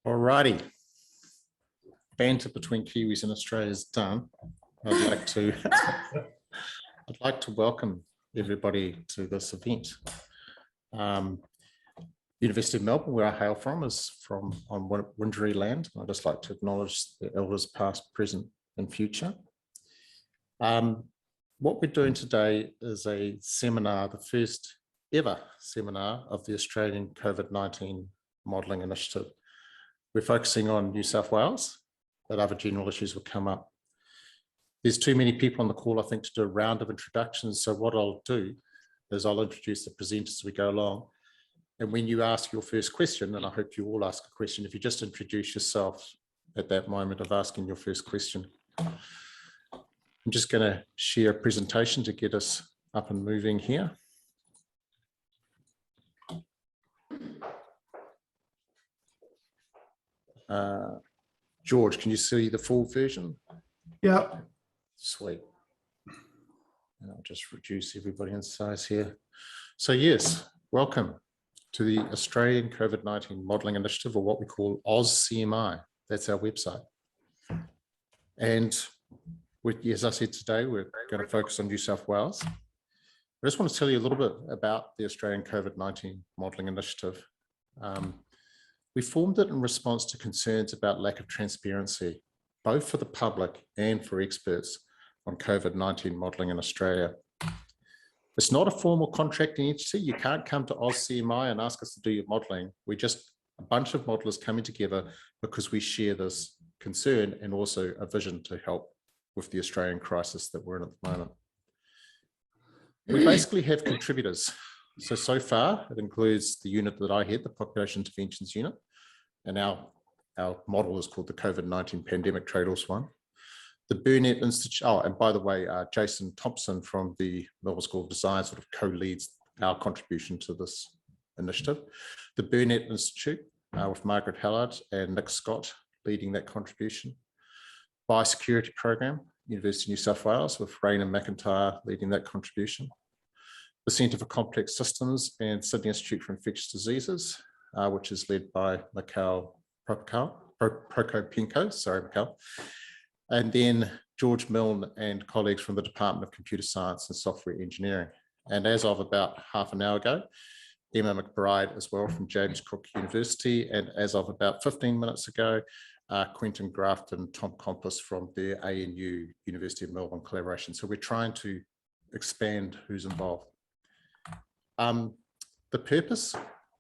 Alrighty, banter between Kiwis and Australia is done. I'd like to welcome everybody to this event. University of Melbourne, where I hail from, is on Wurundjeri land. I'd just like to acknowledge the elders past, present and future. What we're doing today is a seminar, the first ever seminar of the Australian COVID-19 Modelling Initiative. We're focusing on New South Wales, but other general issues will come up. There's too many people on the call, I think, to do a round of introductions. So what I'll do is I'll introduce the presenters as we go along. And when you ask your first question, and I hope you all ask a question, if you just introduce yourself at that moment of asking your first question. I'm just going to share a presentation to get us up and moving here. George, can you see the full version? Yeah. Sweet. And I'll just reduce everybody in size here. So yes, welcome to the Australian COVID-19 Modelling Initiative, or what we call AUSCMI. That's our website. And as I said today, we're going to focus on New South Wales. I just want to tell you a little bit about the Australian COVID-19 Modelling Initiative. We formed it in response to concerns about lack of transparency, both for the public and for experts on COVID-19 modelling in Australia. It's not a formal contracting entity. You can't come to AUSCMI and ask us to do your modelling. We're just a bunch of modellers coming together because we share this concern and also a vision to help with the Australian crisis that we're in at the moment. We basically have contributors. So far, it includes the unit that I head, the Population Interventions Unit, and our model is called the COVID-19 Pandemic Trade-offs one. The Burnett Institute, oh, and by the way, Jason Thompson from the Melbourne School of Design sort of co-leads our contribution to this initiative. The Burnett Institute with Margaret Hallard and Nick Scott leading that contribution. Biosecurity Program, University of New South Wales with Raina McIntyre leading that contribution. The Centre for Complex Systems and Sydney Institute for Infectious Diseases, which is led by Mikhail Prokopenko, sorry, Mikhail. And then George Milne and colleagues from the Department of Computer Science and Software Engineering. And as of about half an hour ago, Emma McBride as well from James Cook University. And as of about 15 minutes ago, Quentin Grafton, Tom Compass from the ANU, University of Melbourne collaboration. So we're trying to expand who's involved. The purpose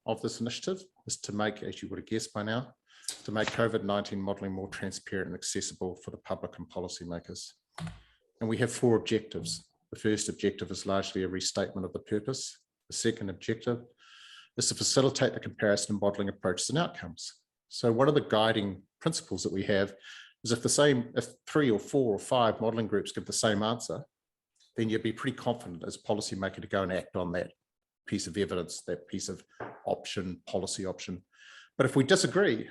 of this initiative is to make, as you would have guessed by now, to make COVID-19 modelling more transparent and accessible for the public and policymakers. And we have 4 objectives. The first objective is largely a restatement of the purpose. The second objective is to facilitate the comparison of modelling approaches and outcomes. So one of the guiding principles that we have is if 3 or 4 or 5 modelling groups give the same answer, then you'd be pretty confident as a policymaker to go and act on that piece of evidence, that piece of option, policy option. But if we disagree,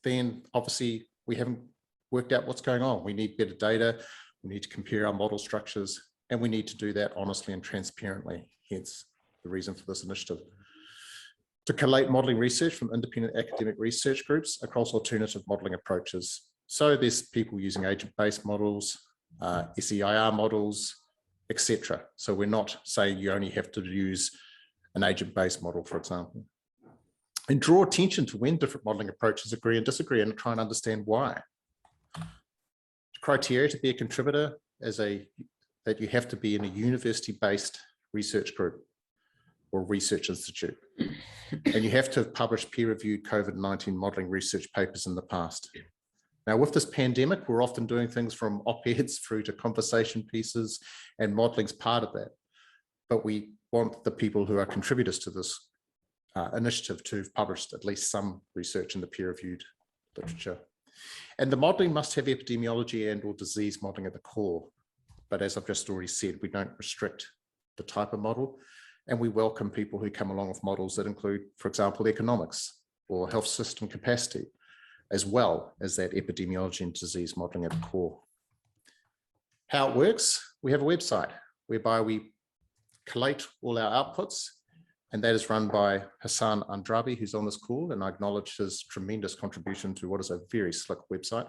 then obviously we haven't worked out what's going on. We need better data, we need to compare our model structures, and we need to do that honestly and transparently, hence the reason for this initiative. To collate modelling research from independent academic research groups across alternative modelling approaches. So there's people using agent-based models, SEIR models, etc. So we're not saying you only have to use an agent-based model, for example. And draw attention to when different modelling approaches agree and disagree and try and understand why. Criteria to be a contributor is that you have to be in a university-based research group or research institute. And you have to have published peer-reviewed COVID-19 modelling research papers in the past. Now, with this pandemic, we're often doing things from op-eds through to conversation pieces, and modelling's part of that. But we want the people who are contributors to this initiative to have published at least some research in the peer-reviewed literature. And the modelling must have epidemiology and or disease modelling at the core. But as I've just already said, we don't restrict the type of model, and we welcome people who come along with models that include, for example, economics or health system capacity, as well as that epidemiology and disease modelling at the core. How it works, we have a website whereby we collate all our outputs and that is run by Hassan Andrabi, who's on this call, and I acknowledge his tremendous contribution to what is a very slick website.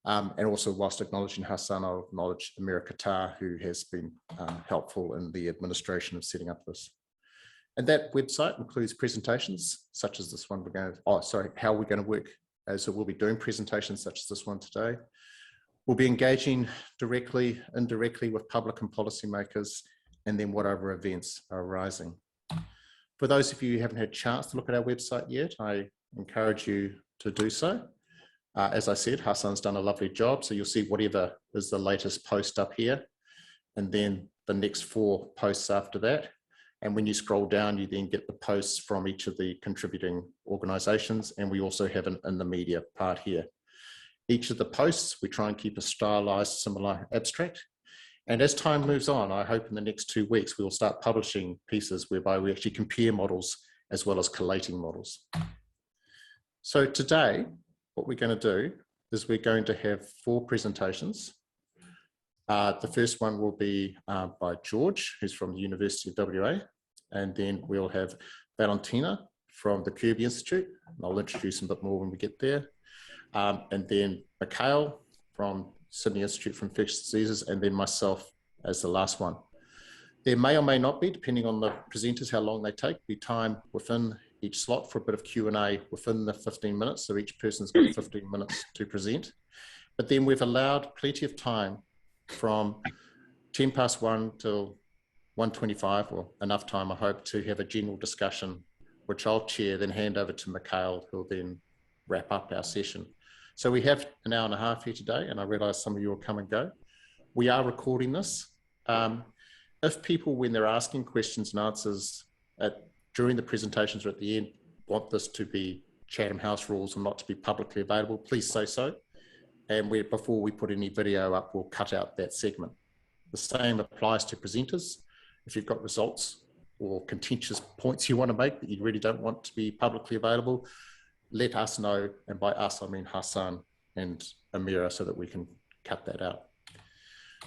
And also, whilst acknowledging Hassan, I'll acknowledge Amira Qatar, who has been helpful in the administration of setting up this. And that website includes presentations such as this one. How we're going to work. So we'll be doing presentations such as this one today. We'll be engaging directly, indirectly with public and policymakers, and then whatever events are arising. For those of you who haven't had a chance to look at our website yet, I encourage you to do so. As I said, Hassan's done a lovely job, so you'll see whatever is the latest post up here, and then the next 4 posts after that. And when you scroll down, you then get the posts from each of the contributing organisations, and we also have an in the media part here. Each of the posts, we try and keep a stylised, similar abstract. And as time moves on, I hope in the next 2 weeks, we will start publishing pieces whereby we actually compare models as well as collating models. So today, what we're going to do is we're going to have 4 presentations. The first one will be by George, who's from the University of WA. And then we'll have Valentina from the Kirby Institute. And I'll introduce him a bit more when we get there. And then Mikhail from Sydney Institute for Infectious Diseases, and then myself as the last one. There may or may not be, depending on the presenters, how long they take, be time within each slot for a bit of Q&A within the 15 minutes. So each person's got 15 minutes to present. But then we've allowed plenty of time from 1:10 till 1:25, or enough time, I hope, to have a general discussion, which I'll chair, then hand over to Mikhail, who'll then wrap up our session. So we have an hour and a half here today, and I realise some of you will come and go. We are recording this. If people, when they're asking questions and answers during the presentations or at the end, want this to be Chatham House rules and not to be publicly available, please say so. And before we put any video up, we'll cut out that segment. The same applies to presenters. If you've got results or contentious points you want to make that you really don't want to be publicly available, let us know. And by us, I mean Hassan and Amira, so that we can cut that out.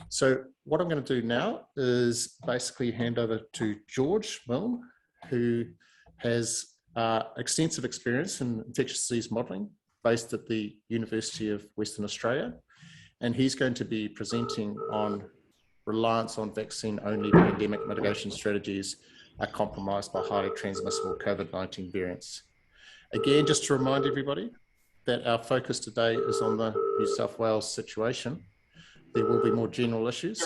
So what I'm going to do now is basically hand over to George Milne, who has extensive experience in infectious disease modelling based at the University of Western Australia. And he's going to be presenting on reliance on vaccine-only pandemic mitigation strategies are compromised by highly transmissible COVID-19 variants. Again, just to remind everybody that our focus today is on the New South Wales situation. There will be more general issues.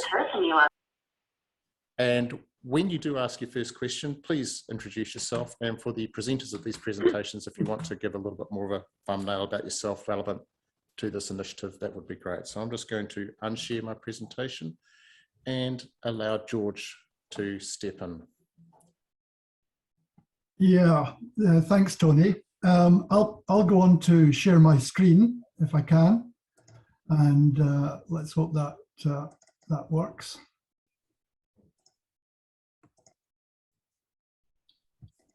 And when you do ask your first question, please introduce yourself. And for the presenters of these presentations, if you want to give a little bit more of a thumbnail about yourself relevant to this initiative, that would be great. So I'm just going to unshare my presentation and allow George to step in. Yeah, thanks, Tony. I'll go on to share my screen if I can, and let's hope that that works.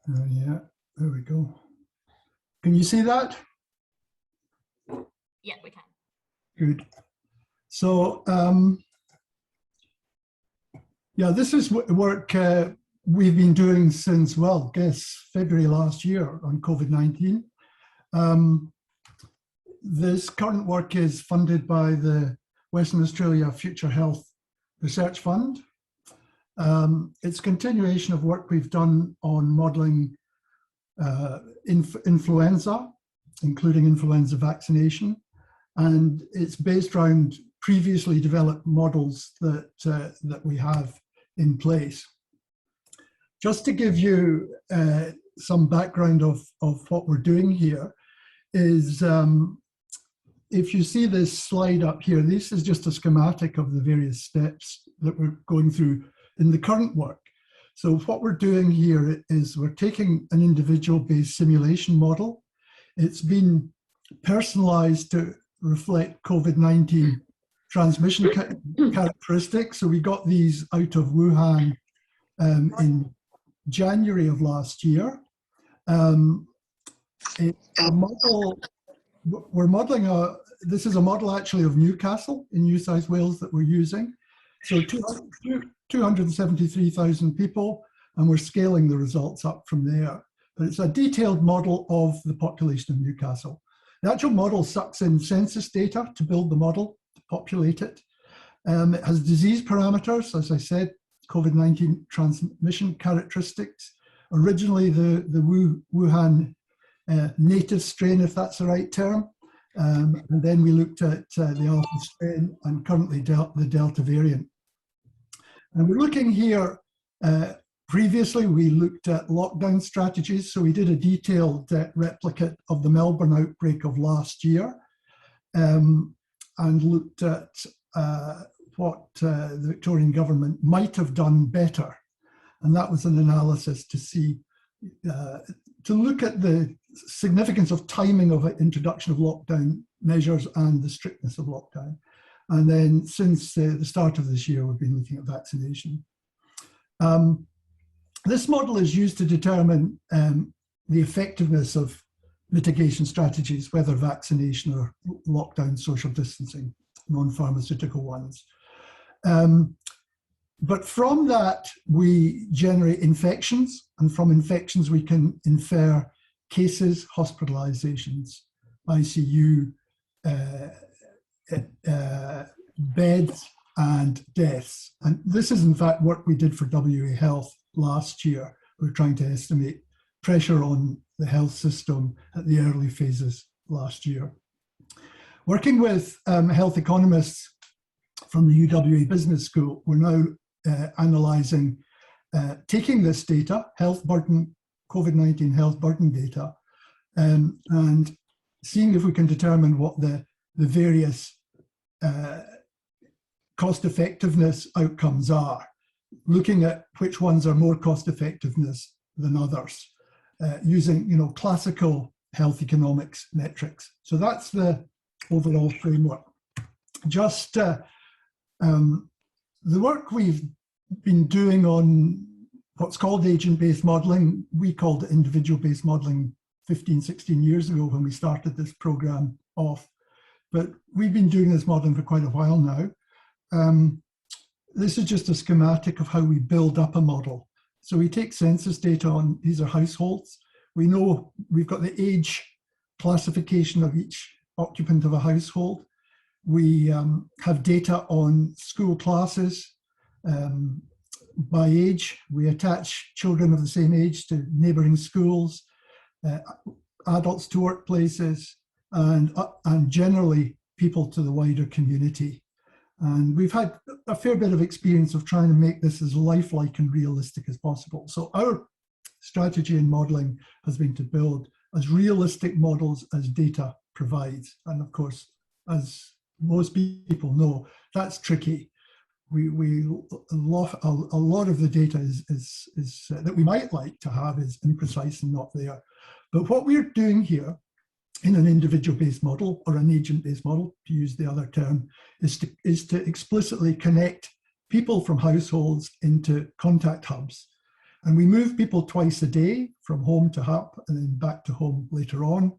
Yeah, there we go. Can you see that? Yeah, we can. Good. So, yeah, this is work we've been doing since, well, I guess February last year on COVID-19. This current work is funded by the Western Australia Future Health Research Fund. It's continuation of work we've done on modelling influenza, including influenza vaccination, and it's based around previously developed models that we have in place. Just to give you some background of what we're doing here is, if you see this slide up here, this is just a schematic of the various steps that we're going through in the current work. So what we're doing here is we're taking an individual-based simulation model. It's been personalized to reflect COVID-19 transmission characteristics. So we got these out of Wuhan in January of last year. It's a model, we're modeling this is a model actually of Newcastle in New South Wales that we're using. So 273,000 people, and we're scaling the results up from there. But it's a detailed model of the population of Newcastle. The actual model sucks in census data to build the model, to populate it. It has disease parameters, as I said, COVID-19 transmission characteristics. Originally, the Wuhan native strain, if that's the right term. And then we looked at the Alpha strain and currently the Delta variant. And we're looking here, previously we looked at lockdown strategies. So we did a detailed replicate of the Melbourne outbreak of last year and looked at what the Victorian government might have done better. And that was an analysis to see, to look at the significance of timing of introduction of lockdown measures and the strictness of lockdown. And then since the start of this year, we've been looking at vaccination. This model is used to determine the effectiveness of mitigation strategies, whether vaccination or lockdown, social distancing, non-pharmaceutical ones. But from that, we generate infections, and from infections, we can infer cases, hospitalizations, ICU, beds, and deaths. And this is, in fact, work we did for WA Health last year. We were trying to estimate pressure on the health system at the early phases last year. Working with health economists from the UWA Business School, we're now analysing, taking this data, health burden, COVID-19 health burden data, and seeing if we can determine what the various cost effectiveness outcomes are, looking at which ones are more cost effectiveness than others, using classical health economics metrics. So that's the overall framework. Just the work we've been doing on what's called agent-based modelling, we called it individual-based modelling 15, 16 years ago when we started this program off. But we've been doing this modelling for quite a while now. This is just a schematic of how we build up a model. So we take census data on, these are households. We know we've got the age classification of each occupant of a household. We have data on school classes by age. We attach children of the same age to neighbouring schools, adults to workplaces, and generally people to the wider community. And we've had a fair bit of experience of trying to make this as lifelike and realistic as possible. So our strategy in modelling has been to build as realistic models as data provides. And of course, as most people know, that's tricky. A lot of the data is that we might like to have is imprecise and not there. But what we're doing here in an individual-based model or an agent-based model, to use the other term, is to explicitly connect people from households into contact hubs. And we move people twice a day from home to hub and then back to home later on.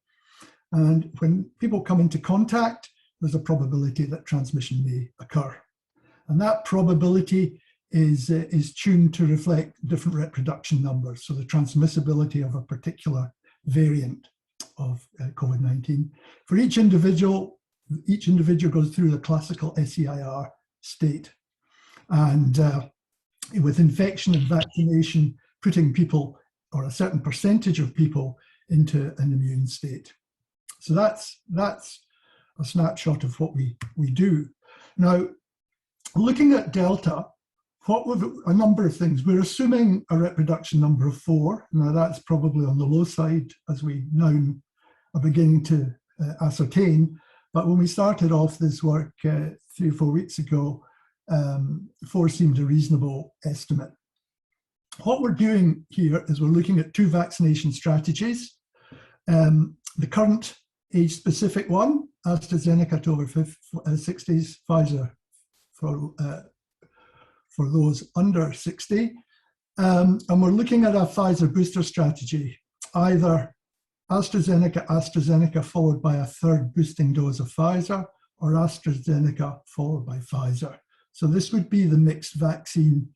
And when people come into contact, there's a probability that transmission may occur. And that probability is tuned to reflect different reproduction numbers. So the transmissibility of a particular variant of COVID-19. For each individual goes through the classical SEIR state. And with infection and vaccination, putting people, or a certain percentage of people, into an immune state. So that's a snapshot of what we do. Now, looking at Delta, a number of things. We're assuming a reproduction number of 4. Now that's probably on the low side, as we now are beginning to ascertain. But when we started off this work 3 or 4 weeks ago, 4 seemed a reasonable estimate. What we're doing here is we're looking at 2 vaccination strategies. The current age-specific one, AstraZeneca to over 60s, Pfizer for those under 60. And we're looking at a Pfizer booster strategy, either AstraZeneca followed by a 3rd boosting dose of Pfizer, or AstraZeneca followed by Pfizer. So this would be the mixed vaccine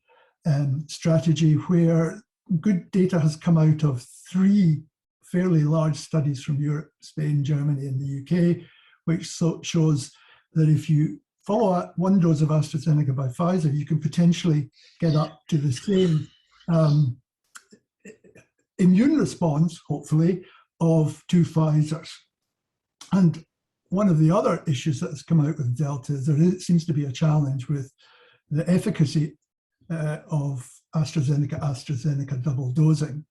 strategy, where good data has come out of 3 fairly large studies from Europe, Spain, Germany, and the UK, which shows that if you follow one dose of AstraZeneca by Pfizer, you can potentially get up to the same immune response, hopefully, of 2 Pfizers. And one of the other issues that has come out with Delta is there seems to be a challenge with the efficacy of AstraZeneca double dosing.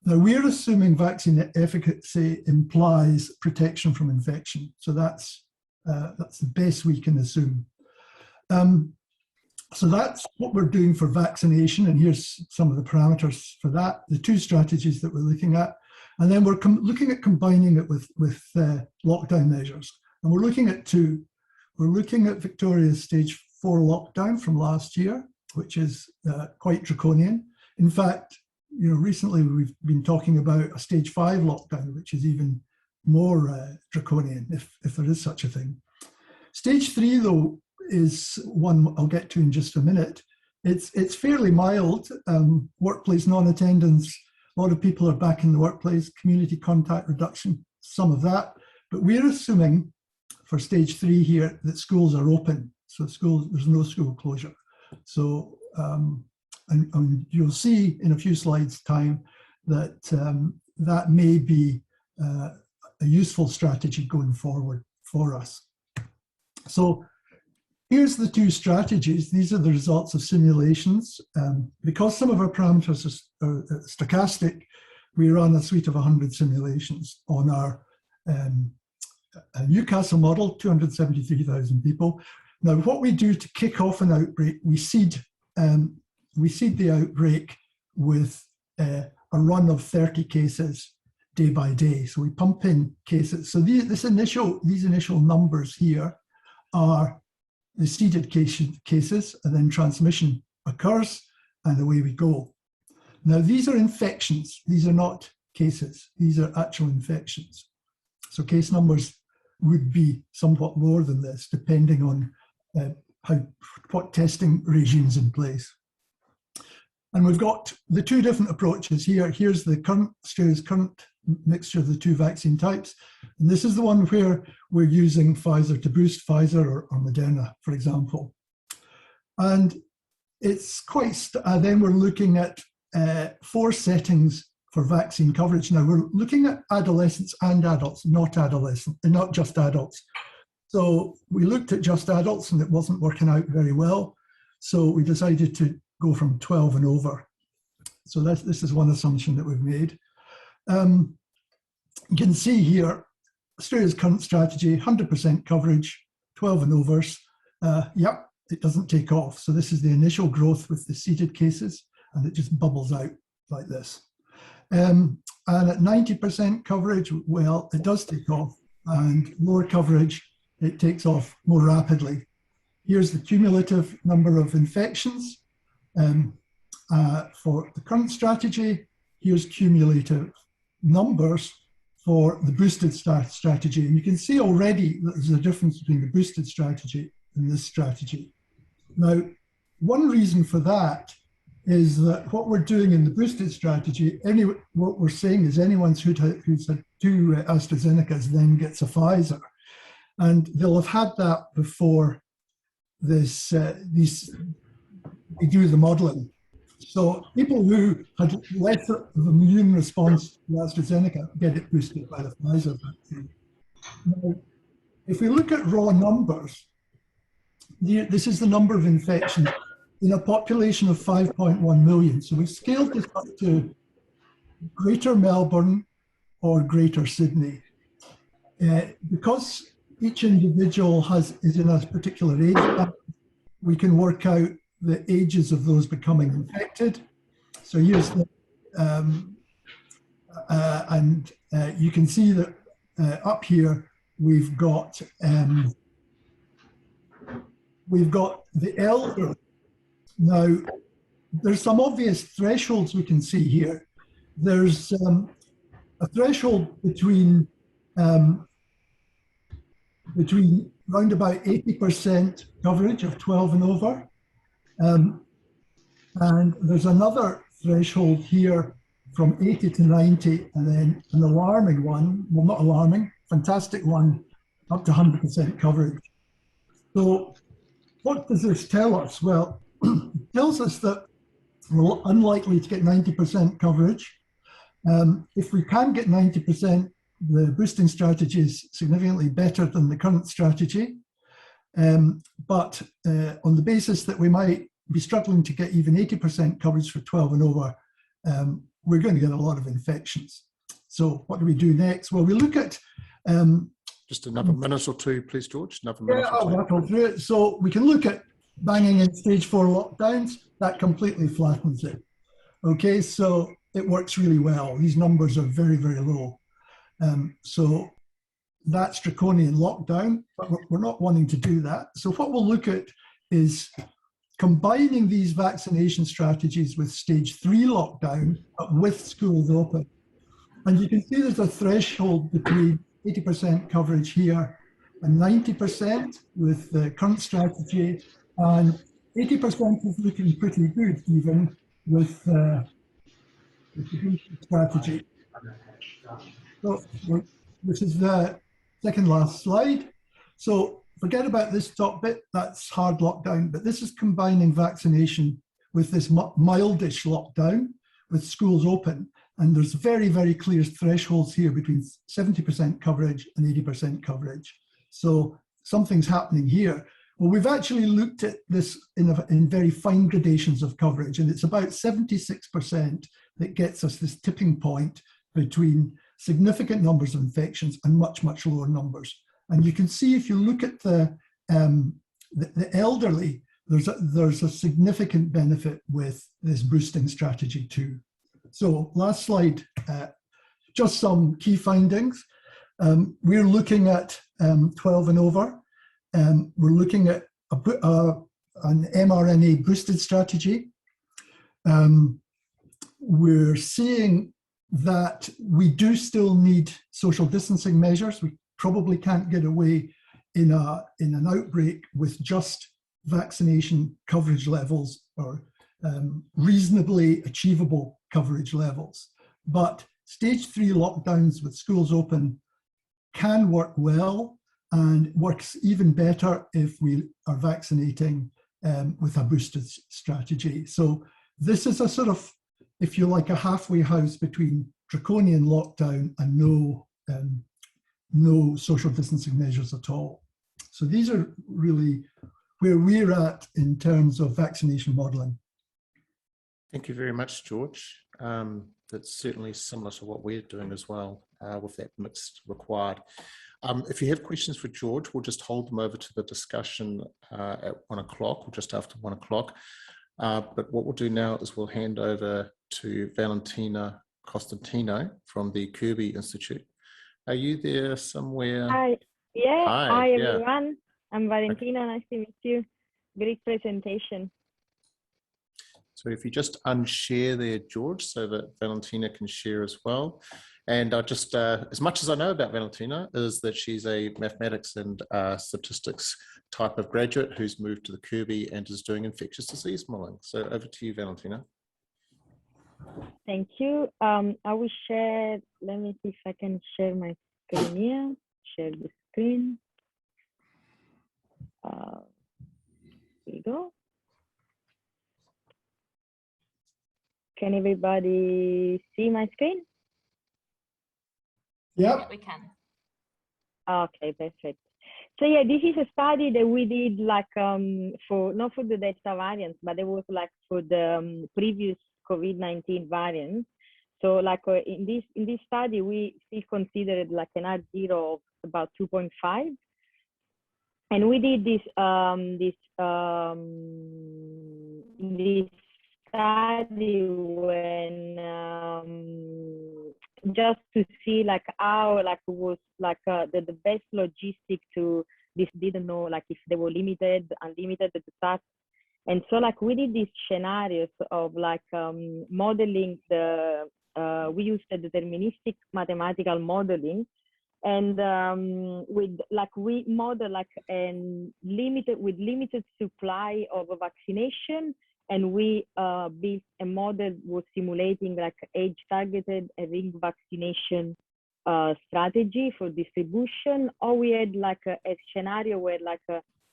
Now, we're assuming vaccine efficacy implies protection from infection. So that's the best we can assume. So that's what we're doing for vaccination. And here's some of the parameters for that, the 2 strategies that we're looking at. And then we're looking at combining it with lockdown measures. And we're looking at 2. We're looking at Victoria's stage 4 lockdown from last year, which is quite draconian. In fact, recently we've been talking about a stage 5 lockdown, which is even more draconian, if there is such a thing. Stage 3, though, is one I'll get to in just a minute. It's fairly mild. Workplace non-attendance, a lot of people are back in the workplace, community contact reduction, some of that. But we're assuming for stage 3 here that schools are open. So there's no school closure. So, and you'll see in a few slides' time that that may be a useful strategy going forward for us. So here's the 2 strategies. These are the results of simulations. Because some of our parameters are stochastic, we run a suite of 100 simulations on our Newcastle model, 273,000 people. Now, what we do to kick off an outbreak, we seed the outbreak with a run of 30 cases day by day. So we pump in cases. So these initial numbers here are the seeded cases, and then transmission occurs, and away we go. Now, these are infections. These are not cases. These are actual infections. So case numbers would be somewhat more than this, depending on what testing regime's in place. And we've got the 2 different approaches here. Here's the Australia's current mixture of the 2 vaccine types. And this is the one where we're using Pfizer to boost Pfizer or Moderna, for example. And it's quite, then we're looking at 4 settings for vaccine coverage. Now, we're looking at adolescents and adults, not just adults. So we looked at just adults and it wasn't working out very well. So we decided to go from 12 and over. So this is one assumption that we've made. You can see here, Australia's current strategy, 100% coverage, 12 and overs. Yep, it doesn't take off. So this is the initial growth with the seeded cases, and it just bubbles out like this. And at 90% coverage, well, it does take off, and lower coverage, it takes off more rapidly. Here's the cumulative number of infections for the current strategy. Here's cumulative numbers for the boosted strategy. And you can see already that there's a difference between the boosted strategy and this strategy. Now, one reason for that is that what we're doing in the boosted strategy, what we're saying is anyone who's had 2 AstraZenecas then gets a Pfizer. And they'll have had that before this, they do the modeling. So people who had less of an immune response to AstraZeneca get it boosted by the Pfizer vaccine. Now, if we look at raw numbers, this is the number of infections in a population of 5.1 million. So we've scaled this up to Greater Melbourne or Greater Sydney. Because each individual is in a particular age band, we can work out the ages of those becoming infected. So here's the, you can see that up here we've got the elder. Now, there's some obvious thresholds we can see here. There's a threshold between round about 80% coverage of 12 and over. And there's another threshold here from 80 to 90, and then an alarming one, well, not alarming, fantastic one, up to 100% coverage. So what does this tell us? Well, it tells us that we're unlikely to get 90% coverage. If we can get 90%, the boosting strategy is significantly better than the current strategy. But on the basis that we might be struggling to get even 80% coverage for 12 and over, we're going to get a lot of infections. So what do we do next? Well, we look at... just another minute or two, please, George. Another minute or two. I'll rattle through it. So we can look at banging in stage 4 lockdowns. That completely flattens it. Okay, so it works really well. These numbers are very, very low. So that's draconian lockdown, but we're not wanting to do that. So what we'll look at is combining these vaccination strategies with stage 3 lockdown, but with schools open. And you can see there's a threshold between 80% coverage here and 90% with the current strategy, and 80% is looking pretty good even with the strategy. So this is the second last slide. So forget about this top bit, that's hard lockdown, but this is combining vaccination with this mildish lockdown with schools open. And there's very, very clear thresholds here between 70% coverage and 80% coverage. So something's happening here. Well, we've actually looked at this in very fine gradations of coverage, and it's about 76% that gets us this tipping point between significant numbers of infections and much, much lower numbers. And you can see if you look at the elderly, there's a significant benefit with this boosting strategy too. So last slide, just some key findings. We're looking at 12 and over. We're looking at an mRNA boosted strategy. We're seeing that we do still need social distancing measures. We probably can't get away in an outbreak with just vaccination coverage levels or reasonably achievable coverage levels. But stage 3 lockdowns with schools open can work well, and works even better if we are vaccinating with a boosted strategy. So this is a sort of, if you like, a halfway house between draconian lockdown and no social distancing measures at all. So these are really where we're at in terms of vaccination modelling. Thank you very much, George. That's certainly similar to what we're doing as well with that mix required. If you have questions for George, we'll just hold them over to the discussion at 1 o'clock or just after 1 o'clock. But what we'll do now is we'll hand over to Valentina Costantino from the Kirby Institute. Are you there somewhere? Hi. Yeah. Hi, yeah. everyone. I'm Valentina. Okay. Nice to meet you. Great presentation. So if you just unshare there, George, so that Valentina can share as well. And I just, as much as I know about Valentina, is that she's a mathematics and statistics type of graduate who's moved to the Kirby and is doing infectious disease modeling. So over to you, Valentina. Thank you. I will share, let me see if I can share my screen here. Share the screen. Here we go. Can everybody see my screen? Yep. Yeah, we can. Okay, perfect. So yeah, this is a study that we did like for, not for the Delta variants, but it was like for the previous COVID-19 variants. So like in this study, we still considered like an R0 of about 2.5. And we did this study when just to see like how like it was like the best logistic to this, didn't know like if they were limited, unlimited at the start. And so like we did these scenarios of like modeling the we used a deterministic mathematical modeling, and with like we model like limited supply of a vaccination And we built a model was simulating like age targeted and ring vaccination strategy for distribution, or we had like a scenario where like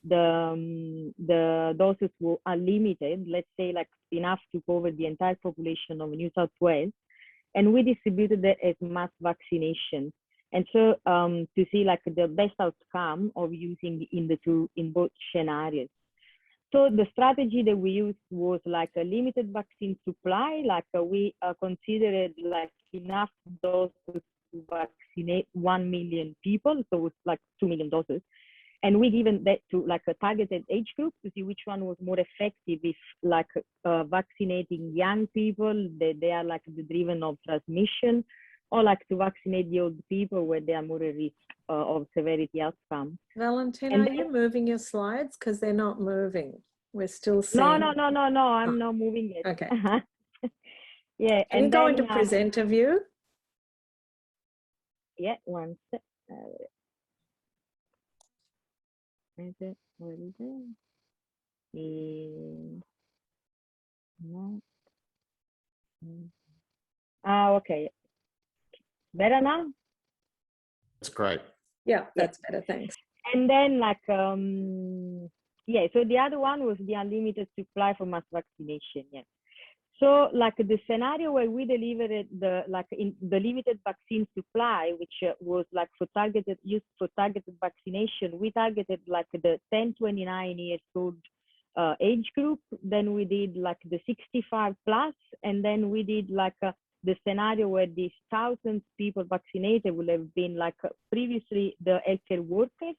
the doses were unlimited, let's say like enough to cover the entire population of New South Wales, and we distributed it as mass vaccination. And so to see like the best outcome of using in both scenarios. So the strategy that we used was like a limited vaccine supply, like we considered like enough doses to vaccinate 1 million people, so it was like 2 million doses. And we given that to like a targeted age group to see which one was more effective, if like vaccinating young people, they are like the driven of transmission, or like to vaccinate the old people where they are more at risk of severity outcome. Valentina, And are you moving your slides? Because they're not moving. We're still No, seeing. I'm not moving it. Okay. Yeah. Can you go into presenter view? Yeah, one sec. Is it? What is it? No. Okay. Better now? That's great. Yeah, that's better. Thanks. And then like, yeah, so the other one was the unlimited supply for mass vaccination. Yeah. So like the scenario where we delivered the limited vaccine supply, which was like used for targeted vaccination, we targeted like the 10-29 years old age group. Then we did like the 65 plus, and then we did like the scenario where these thousands people vaccinated would have been like previously the healthcare workers,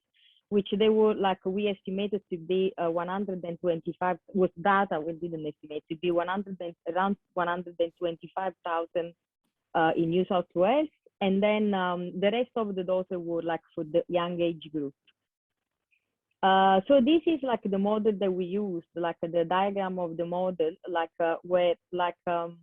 which they were like, we estimated to be 125, was data we didn't estimate, to be around 125,000 in New South Wales. And then the rest of the doses were like for the young age group. So this is like the model that we used, like the diagram of the model, like where like for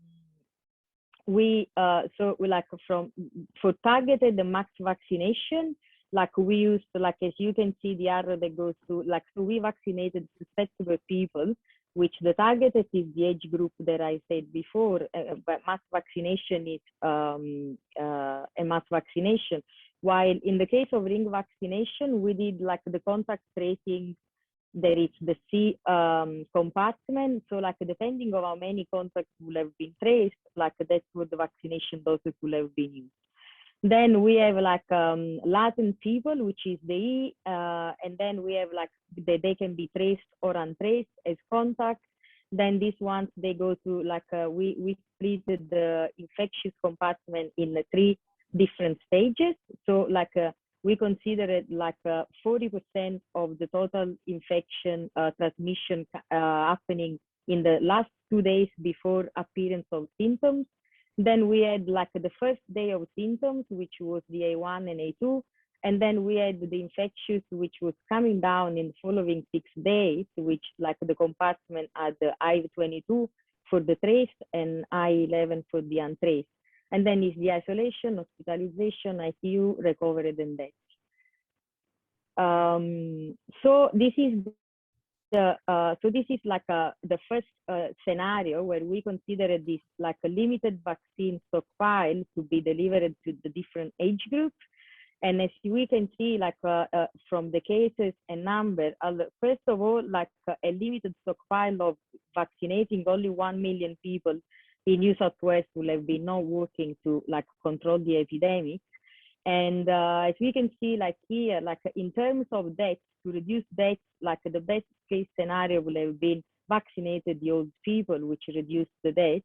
targeted the max vaccination, like we used, like as you can see the arrow that goes to, like, so we vaccinated susceptible people, which the targeted is the age group that I said before, but mass vaccination is a mass vaccination. While in the case of ring vaccination, we did like the contact tracing, there is the C compartment. So like depending on how many contacts will have been traced, like that's what the vaccination doses will have been used. Then we have like latent people, which is the E, and then we have like they can be traced or untraced as contacts. Then these ones, they go to like, we split the infectious compartment in 3 different stages. So like we consider it like 40% of the total infection transmission happening in the last 2 days before appearance of symptoms. Then we had like the first day of symptoms, which was the A1 and A2. And then we had the infectious, which was coming down in the following 6 days, which like the compartment had the I-22 for the traced and I-11 for the untraced. And then is the isolation, hospitalization, ICU, recovered, and death. So this is like the first scenario where we considered this like a limited vaccine stockpile to be delivered to the different age groups. And as we can see, like from the cases and number, first of all, like a limited stockpile of vaccinating only 1 million people in New South Wales will have been not working to like control the epidemic. And as we can see, like here, like in terms of deaths, to reduce deaths, like the best case scenario will have been vaccinated the old people, which reduced the deaths,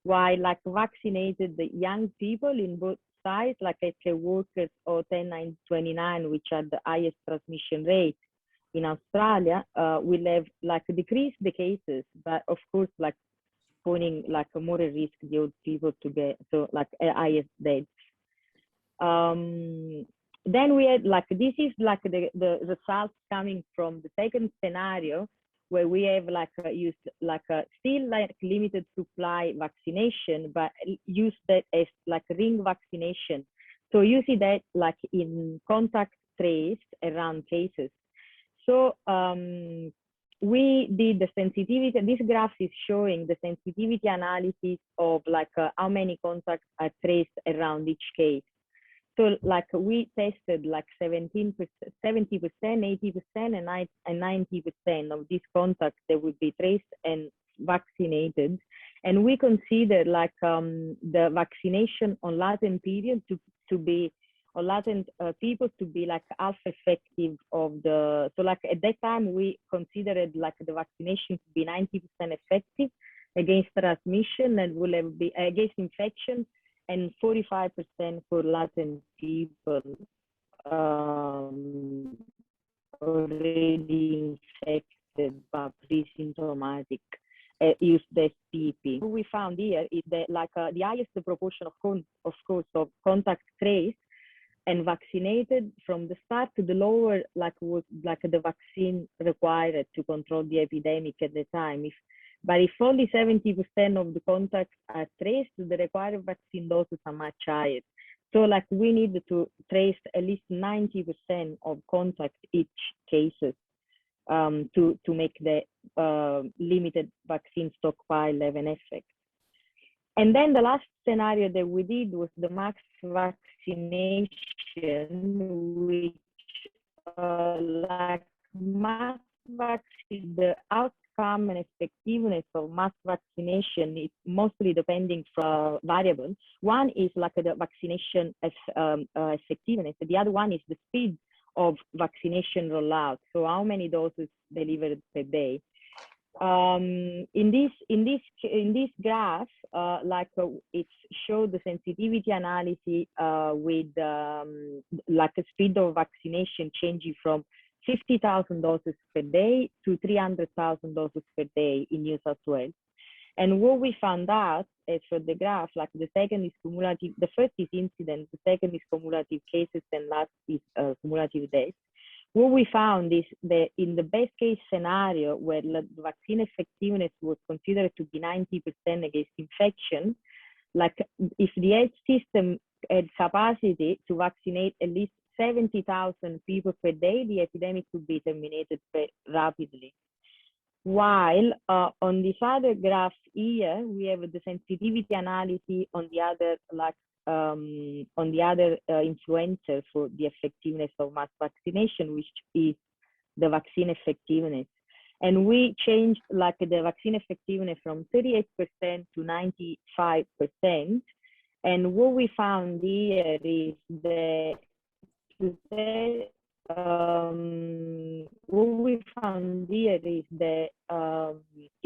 while like vaccinated the young people in both sides, like healthcare workers or 10-29, which are the highest transmission rate in Australia, will have like decreased the cases, but of course, like putting like a more risk the old people to get, so like highest deaths. Then we had like, this is like the results coming from the second scenario, where we have like used like still like limited supply vaccination, but use that as like ring vaccination. So you see that like in contact traced around cases. So we did the sensitivity. This graph is showing the sensitivity analysis of like how many contacts are traced around each case. So like we tested like 17%, 70%, 80%, and 90% of these contacts that would be traced and vaccinated. And we consider like the vaccination on latent period to be, or latent people to be like half effective of the, so like at that time we considered like the vaccination to be 90% effective against transmission and will have be against infection, and 45% for latent people already infected but pre-symptomatic. Use the SPP. What we found here is that like the highest proportion of course of contact traced and vaccinated from the start to the lower like was like the vaccine required to control the epidemic at the time. But if only 70% of the contacts are traced, the required vaccine doses are much higher. So like we need to trace at least 90% of contacts each cases to make the limited vaccine stockpile have an effect. And then the last scenario that we did was the max vaccination, which like mass vaccine, the outcome and effectiveness of mass vaccination is mostly depending from variables. One is like the vaccination effectiveness. The other one is the speed of vaccination rollout. So how many doses delivered per day. In this graph, like it showed the sensitivity analysis with like a speed of vaccination changing from 50,000 doses per day to 300,000 doses per day in New South Wales. And what we found out as for the graph, like the second is cumulative, the first is incident, the second is cumulative cases, and last is cumulative deaths. What we found is that in the best case scenario, where the vaccine effectiveness was considered to be 90% against infection, like if the health system had capacity to vaccinate at least 70,000 people per day, the epidemic could be terminated rapidly. While on this other graph here, we have the sensitivity analysis on the other, like on the other influencer for the effectiveness of mass vaccination, which is the vaccine effectiveness. And we changed like the vaccine effectiveness from 38% to 95%. And what we found here is that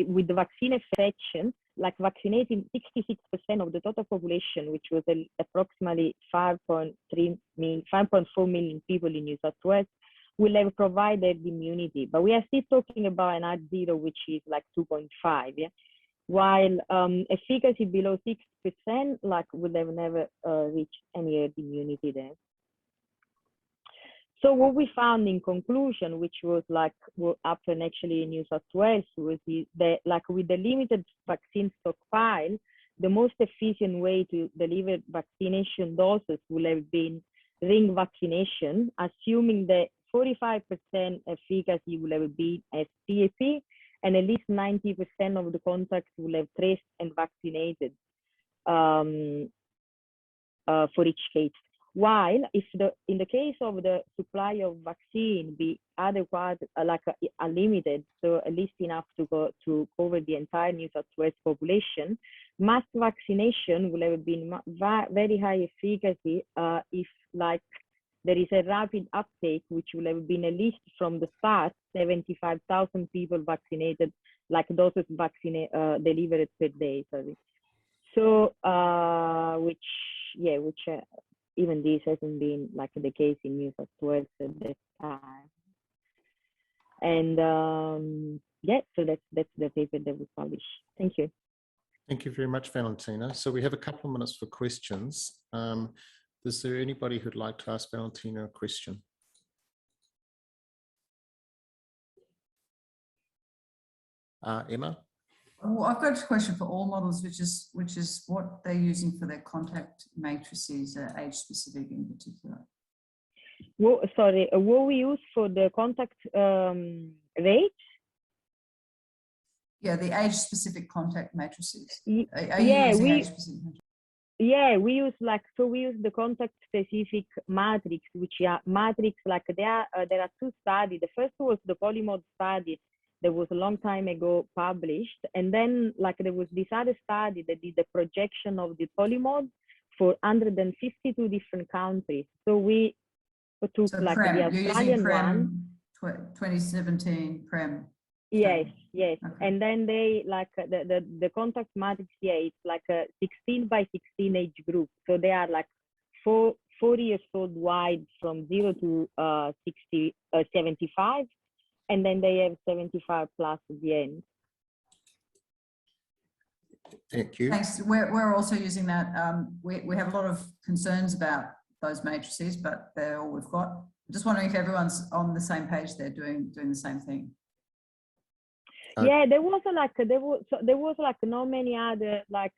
with the vaccine infection, like vaccinating 66% of the total population, which was approximately 5.4 million people in New South Wales, will have provided immunity. But we are still talking about an R0, which is like 2.5. Yeah? While efficacy below 6%, like would have never reached any herd immunity there. So what we found in conclusion, which was like what happened actually in New South Wales, was that like with the limited vaccine stockpile, the most efficient way to deliver vaccination doses would have been ring vaccination, assuming that 45% efficacy will have been SPP, and at least 90% of the contacts will have traced and vaccinated for each case. While if in the case of the supply of vaccine be adequate, like unlimited, so at least enough to cover the entire New South Wales population, mass vaccination will have been very high efficacy if like there is a rapid uptake, which will have been at least from the start 75,000 people vaccinated, like doses delivered per day. Sorry. So which even this hasn't been like the case in New South Wales at that time. And yeah, so that's the paper that we published. Thank you. Thank you very much, Valentina. So we have a couple of minutes for questions. Is there anybody who'd like to ask Valentina a question? Emma? Well, I've got a question for all models, which is what they're using for their contact matrices, age specific in particular. Well, sorry, what we use for the contact rate? Yeah, the age-specific contact matrices. Y- Are you yeah, using we age-specific matrices? yeah we use we use the contact specific matrix, which are matrix like there are two studies. The first was the polymod study that was a long time ago published, and then like there was this other study that did the projection of the polymod for 152 different countries. So we took So like PREM, the you're using Australian one. PREM 2017 PREM. Yes, yes. Okay. And then they like the contact matrix, yeah, it's like a 16 by 16 age group. So they are like 4 years old wide from 0 to 75, and then they have 75 plus at the end. Thank you. Thanks. We're also using that. We have a lot of concerns about those matrices, but they're all we've got. I'm just wondering if everyone's on the same page. They're doing the same thing. Yeah, there was like not many other like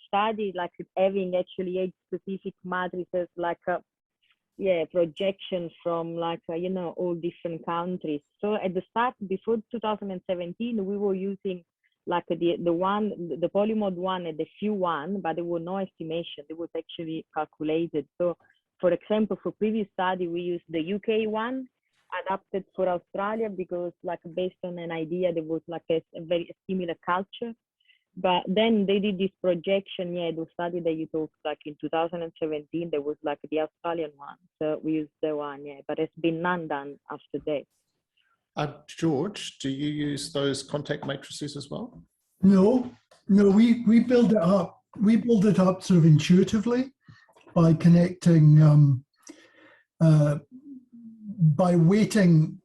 studies like having actually age specific matrices like projections from like you know, all different countries. So at the start, before 2017, we were using like the polymod one and the few one, but there was no estimation. It was actually calculated. So for example, for previous study, we used the UK one adapted for Australia because like based on an idea there was like a very similar culture. But then they did this projection, yeah, the study that you talked like in 2017, there was like the Australian one. So we used the one, yeah, but it's been none done after that. George, do you use those contact matrices as well? No, we build it up. We build it up sort of intuitively by connecting, by weighting,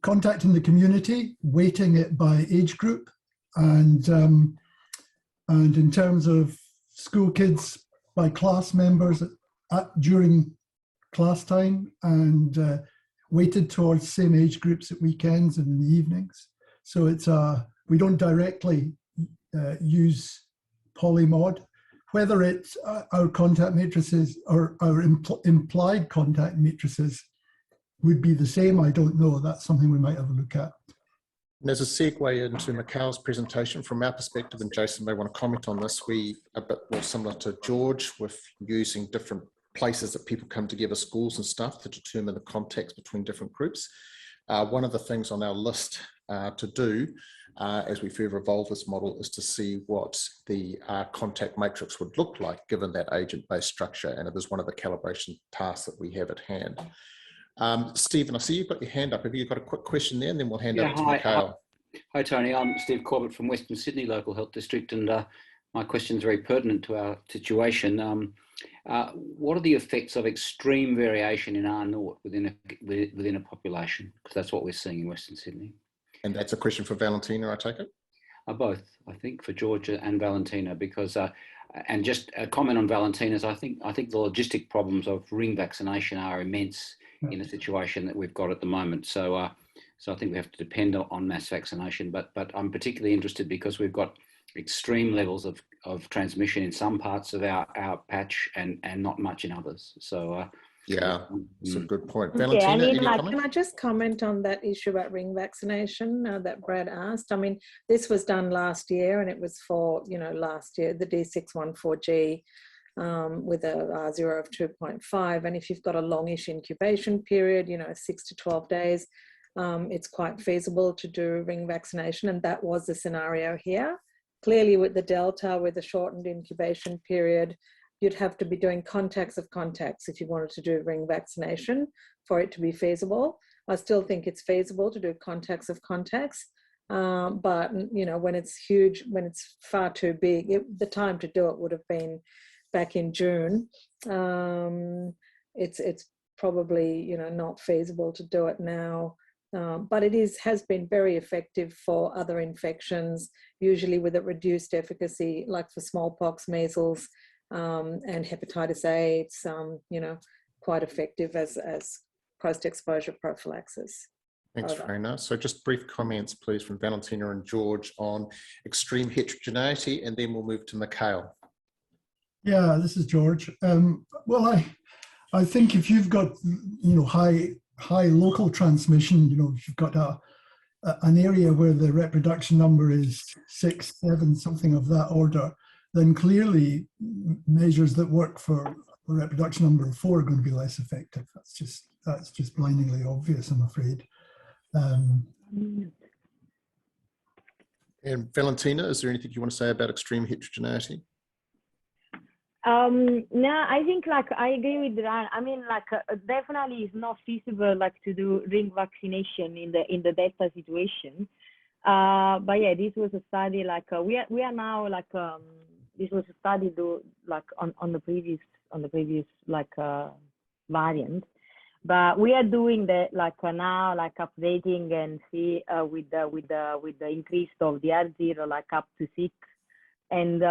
contacting the community, weighting it by age group, and in terms of school kids by class members during class time, and weighted towards same age groups at weekends and in the evenings. So it's we don't directly use polymod. Whether it's our contact matrices or our implied contact matrices would be the same, I don't know. That's something we might have a look at. And as a segue into Mikhail's presentation, from our perspective, and Jason may want to comment on this, we are a bit more similar to George with using different places that people come together, schools and stuff, to determine the context between different groups. One of the things on our list to do as we further evolve this model is to see what the contact matrix would look like given that agent-based structure, and it is one of the calibration tasks that we have at hand. Stephen, I see you've got your hand up. Have you got a quick question there, and then we'll hand over to Mikhail. Hi, Tony. I'm Steve Corbett from Western Sydney Local Health District, and my question is very pertinent to our situation. What are the effects of extreme variation in R0 within a population? Because that's what we're seeing in Western Sydney. And that's a question for Valentina, I take it? Both, I think, for Georgia and Valentina, because and just a comment on Valentina's, I think the logistic problems of ring vaccination are immense in a situation that we've got at the moment. So so I think we have to depend on mass vaccination, but I'm particularly interested because we've got extreme levels of transmission in some parts of our patch and not much in others. So yeah, it's a good point. Yeah, Valentina, I mean, any like, comment? Can I just comment on that issue about ring vaccination that Brad asked? I mean, this was done last year, and it was for, you know, last year, the D614G with a R0 of 2.5. And if you've got a longish incubation period, you know, 6 to 12 days, it's quite feasible to do ring vaccination. And that was the scenario here. Clearly with the Delta, with the shortened incubation period, you'd have to be doing contacts of contacts if you wanted to do ring vaccination for it to be feasible. I still think it's feasible to do contacts of contacts, but you know, when it's huge, when it's far too big, the time to do it would have been back in June. It's probably, you know, not feasible to do it now. But it has been very effective for other infections, usually with a reduced efficacy, like for smallpox, measles, and hepatitis A. It's you know, quite effective as post-exposure prophylaxis. Thanks, Raina. So just brief comments, please, from Valentina and George on extreme heterogeneity, and then we'll move to Mikhail. Yeah, this is George. Well, I think if you've got, you know, high local transmission, you know, if you've got an area where the reproduction number is 6, 7, something of that order, then clearly measures that work for a reproduction number of 4 are going to be less effective. That's just blindingly obvious, I'm afraid. And Valentina, is there anything you want to say about extreme heterogeneity? No, I think like I agree with Ryan. I mean, like definitely it's not feasible like to do ring vaccination in the Delta situation. But yeah, this was a study like we are now like this was a study like on the previous like variant. But we are doing that like now, like updating and see with the increase of the R0 like up to 6, and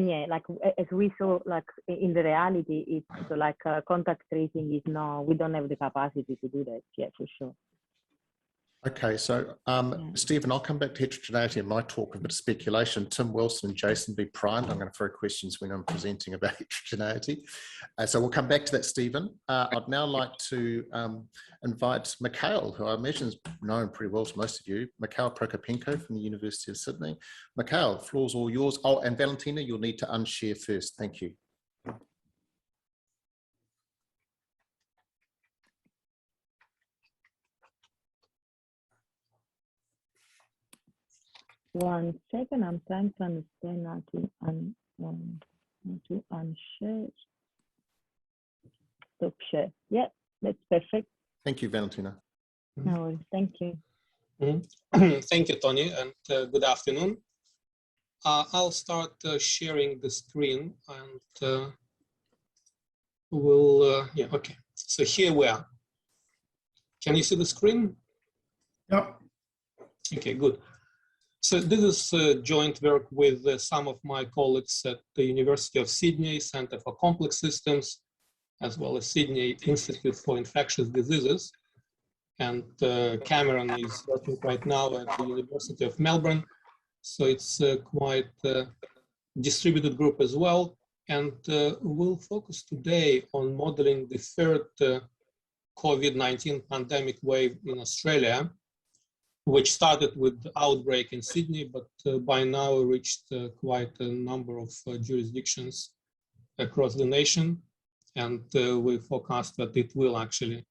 yeah, like as we saw, like in the reality, it's like contact tracing is no, we don't have the capacity to do that yet for sure. Okay, so Stephen, I'll come back to heterogeneity in my talk, a bit of speculation. Tim Wilson and Jason, be primed. I'm going to throw questions when I'm presenting about heterogeneity. So we'll come back to that, Stephen. I'd now like to invite Mikhail, who I imagine is known pretty well to most of you, Mikhail Prokopenko from the University of Sydney. Mikhail, the floor's all yours. Oh, and Valentina, you'll need to unshare first. Thank you. One second, I'm trying to understand how to unshare. Stop share. Yeah, that's perfect. Thank you, Valentina. No worries. Thank you. Thank you, Tony, and good afternoon. I'll start sharing the screen, and yeah, okay. So here we are. Can you see the screen? Yep. Okay, good. So this is joint work with some of my colleagues at the University of Sydney Centre for Complex Systems, as well as Sydney Institute for Infectious Diseases. And Cameron is working right now at the University of Melbourne. So it's quite a distributed group as well. And we'll focus today on modeling the third COVID-19 pandemic wave in Australia, which started with the outbreak in Sydney, but by now reached quite a number of jurisdictions across the nation. And we forecast that it will actually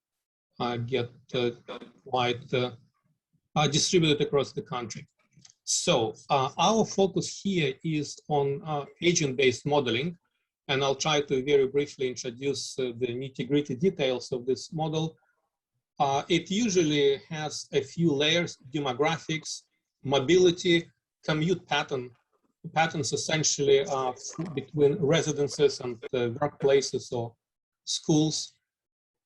get quite distributed across the country. So our focus here is on agent-based modeling, and I'll try to very briefly introduce the nitty-gritty details of this model. It usually has a few layers: demographics, mobility, commute patterns essentially between residences and workplaces or schools,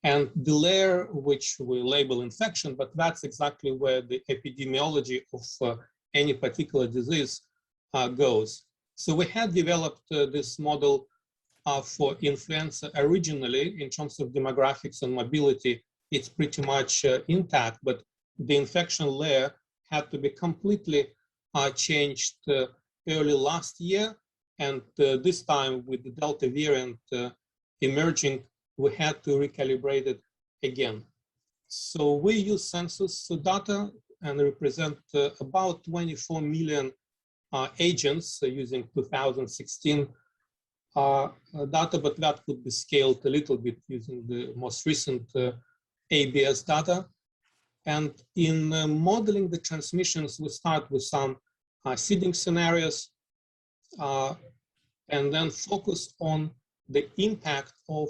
and the layer which we label infection, but that's exactly where the epidemiology of any particular disease goes. So we had developed this model for influenza originally in terms of demographics and mobility. It's pretty much intact, but the infection layer had to be completely changed early last year. And this time with the Delta variant emerging, we had to recalibrate it again. So we use census data and represent about 24 million agents using 2016 data, but that could be scaled a little bit using the most recent ABS data. And in modeling the transmissions, we start with some seeding scenarios and then focus on the impact of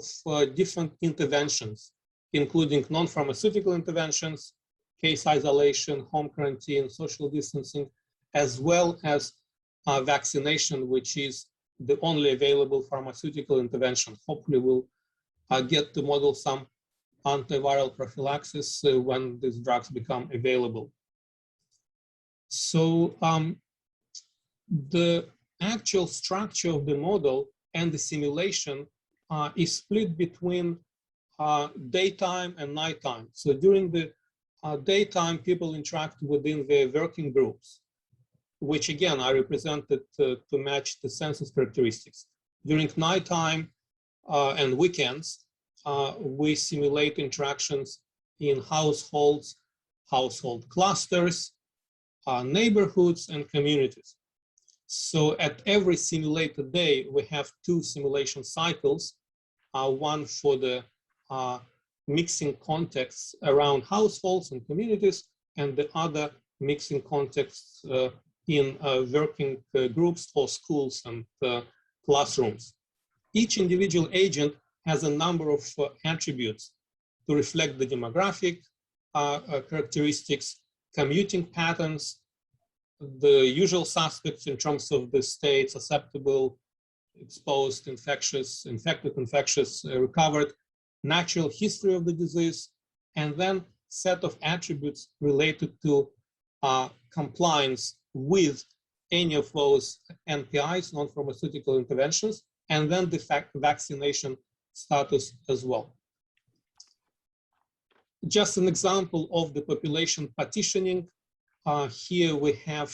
different interventions, including non-pharmaceutical interventions, case isolation, home quarantine, social distancing, as well as vaccination, which is the only available pharmaceutical intervention. Hopefully we'll get to model some antiviral prophylaxis when these drugs become available. So the actual structure of the model and the simulation is split between daytime and nighttime. So during the daytime, people interact within their working groups, which again are represented to match the census characteristics. During nighttime and weekends, we simulate interactions in households, household clusters, neighborhoods, and communities. So at every simulated day, we have 2 simulation cycles, one for the mixing contexts around households and communities, and the other mixing contexts in working groups or schools and classrooms. Each individual agent has a number of attributes to reflect the demographic characteristics, commuting patterns, the usual suspects in terms of the state: susceptible, exposed, infectious, infected, infectious, recovered, natural history of the disease, and then set of attributes related to compliance with any of those NPIs, non-pharmaceutical interventions, and then the vaccination status as well. Just an example of the population partitioning. Here we have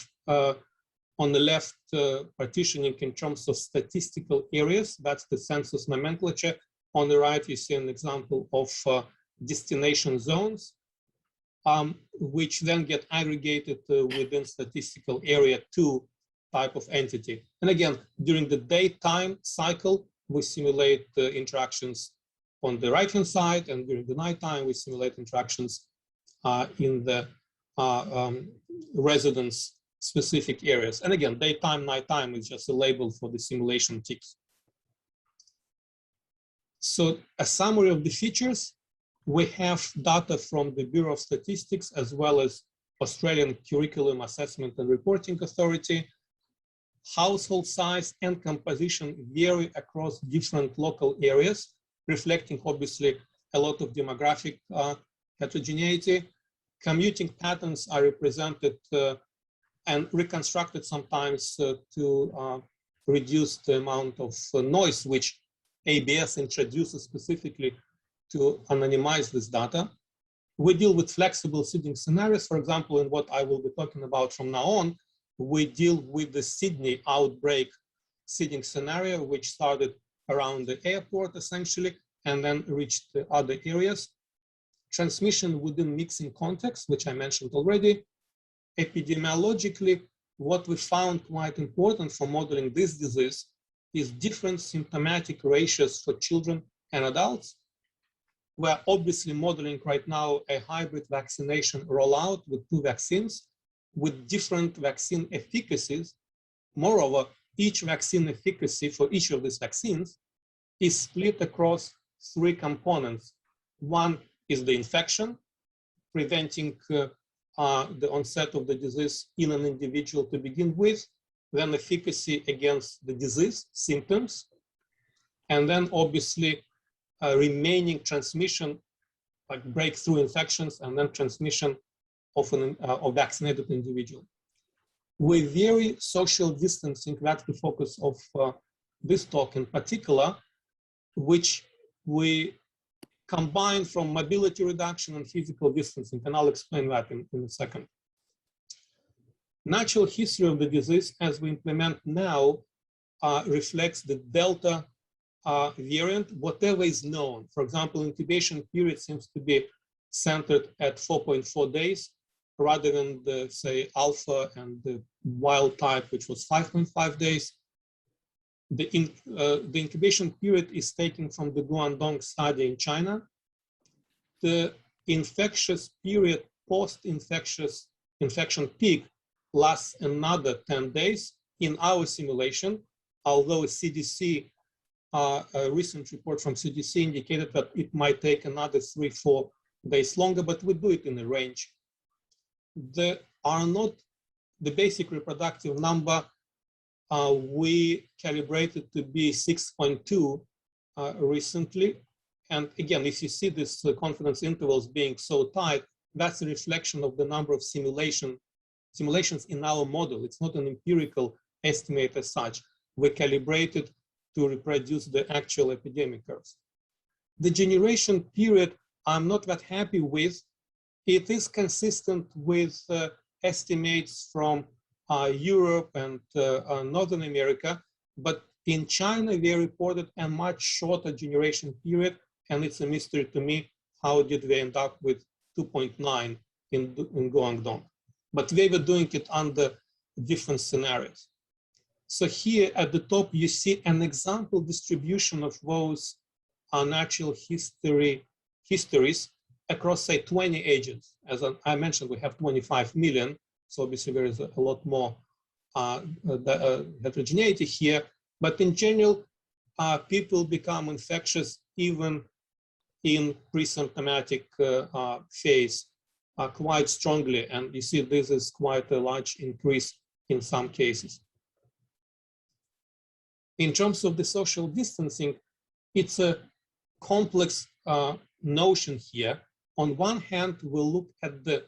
on the left partitioning in terms of statistical areas. That's the census nomenclature. On the right, you see an example of destination zones, which then get aggregated within statistical area 2 type of entity. And again, during the daytime cycle, we simulate the interactions on the right-hand side, and during the nighttime, we simulate interactions in the residence specific areas. And again, daytime, nighttime is just a label for the simulation ticks. So a summary of the features: we have data from the Bureau of Statistics as well as Australian Curriculum Assessment and Reporting Authority. Household size and composition vary across different local areas, reflecting obviously a lot of demographic heterogeneity. Commuting patterns are represented and reconstructed sometimes to reduce the amount of noise which ABS introduces specifically to anonymize this data. We deal with flexible seeding scenarios. For example, in what I will be talking about from now on, we deal with the Sydney outbreak seeding scenario, which started around the airport essentially, and then reached the other areas. Transmission within mixing context, which I mentioned already. Epidemiologically, what we found quite important for modeling this disease is different symptomatic ratios for children and adults. We're obviously modeling right now a hybrid vaccination rollout with 2 vaccines with different vaccine efficacies. Moreover, each vaccine efficacy for each of these vaccines is split across 3 components. One is the infection, preventing the onset of the disease in an individual to begin with, then efficacy against the disease symptoms, and then obviously remaining transmission, like breakthrough infections, and then transmission of a vaccinated individual. We vary social distancing, that's the focus of this talk in particular, which we combine from mobility reduction and physical distancing, and I'll explain that in a second. Natural history of the disease, as we implement now, reflects the Delta variant, whatever is known. For example, incubation period seems to be centered at 4.4 days, rather than the, say, alpha and the wild type, which was 5.5 days. The incubation period is taken from the Guangdong study in China. The infectious period post-infection peak lasts another 10 days in our simulation, although CDC, a recent report from CDC indicated that it might take another 3-4 days longer, but we do it in a range. The basic reproductive number we calibrated to be 6.2 recently. And again, if you see this confidence intervals being so tight, that's a reflection of the number of simulations in our model. It's not an empirical estimate as such. We calibrated to reproduce the actual epidemic curves. The generation period, I'm not that happy with. It is consistent with estimates from Europe and Northern America, but in China, they reported a much shorter generation period, and it's a mystery to me, how did they end up with 2.9 in Guangdong, but they were doing it under different scenarios. So here at the top, you see an example distribution of those natural histories across, say, 20 agents. As I mentioned, we have 25 million, so obviously there is a lot more heterogeneity here, but in general, people become infectious even in pre-symptomatic phase quite strongly, and you see this is quite a large increase in some cases. In terms of the social distancing, it's a complex notion here. On one hand, we'll look at the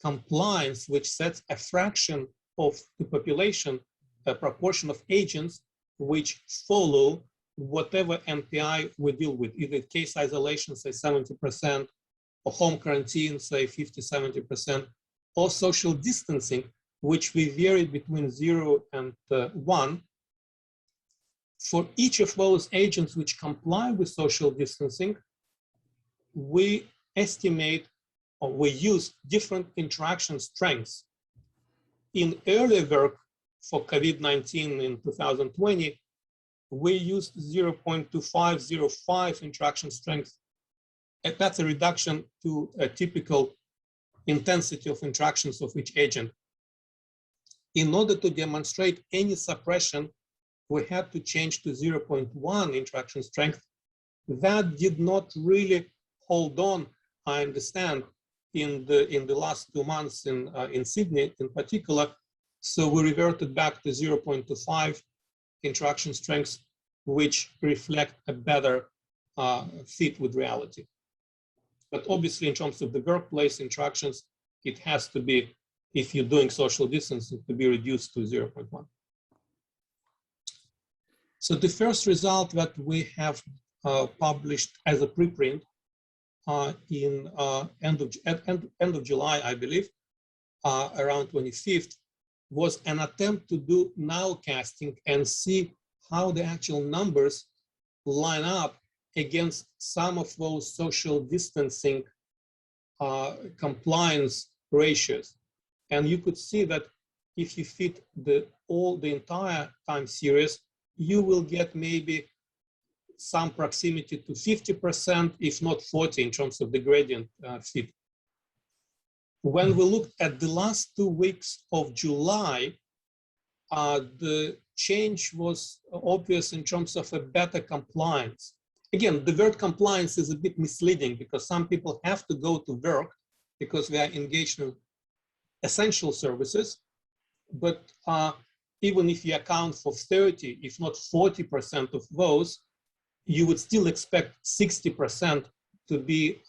compliance, which sets a fraction of the population, a proportion of agents which follow whatever NPI we deal with, either case isolation, say 70%, or home quarantine, say 50, 70%, or social distancing, which we vary between 0 and 1. For each of those agents which comply with social distancing, we estimate or we use different interaction strengths. In earlier work for COVID-19 in 2020, we used 0.2505 interaction strength. And that's a reduction to a typical intensity of interactions of each agent. In order to demonstrate any suppression, we had to change to 0.1 interaction strength. That did not really hold on, I understand, in the last 2 months in Sydney in particular. So we reverted back to 0.25 interaction strengths, which reflect a better fit with reality. But obviously, in terms of the workplace interactions, it has to be, if you're doing social distancing, to be reduced to 0.1. So the first result that we have published as a preprint in end of July, I believe, around 25th, was an attempt to do nowcasting and see how the actual numbers line up against some of those social distancing compliance ratios. And you could see that if you fit the entire time series, you will get maybe some proximity to 50%, if not 40%, in terms of the gradient fit. When we looked at the last 2 weeks of July, the change was obvious in terms of a better compliance. Again, the word compliance is a bit misleading because some people have to go to work because they are engaged in essential services. But even if you account for 30, if not 40% of those, you would still expect 60% to be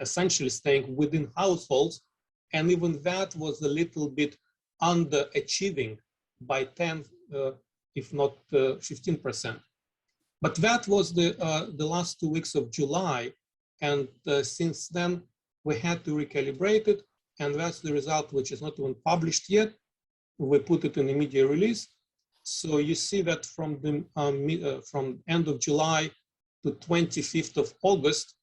essentially staying within households. And even that was a little bit underachieving by 10, if not 15%. But that was the last 2 weeks of July. And since then, we had to recalibrate it. And that's the result, which is not even published yet. We put it in the media release. So you see that from the end of July to 25th of August,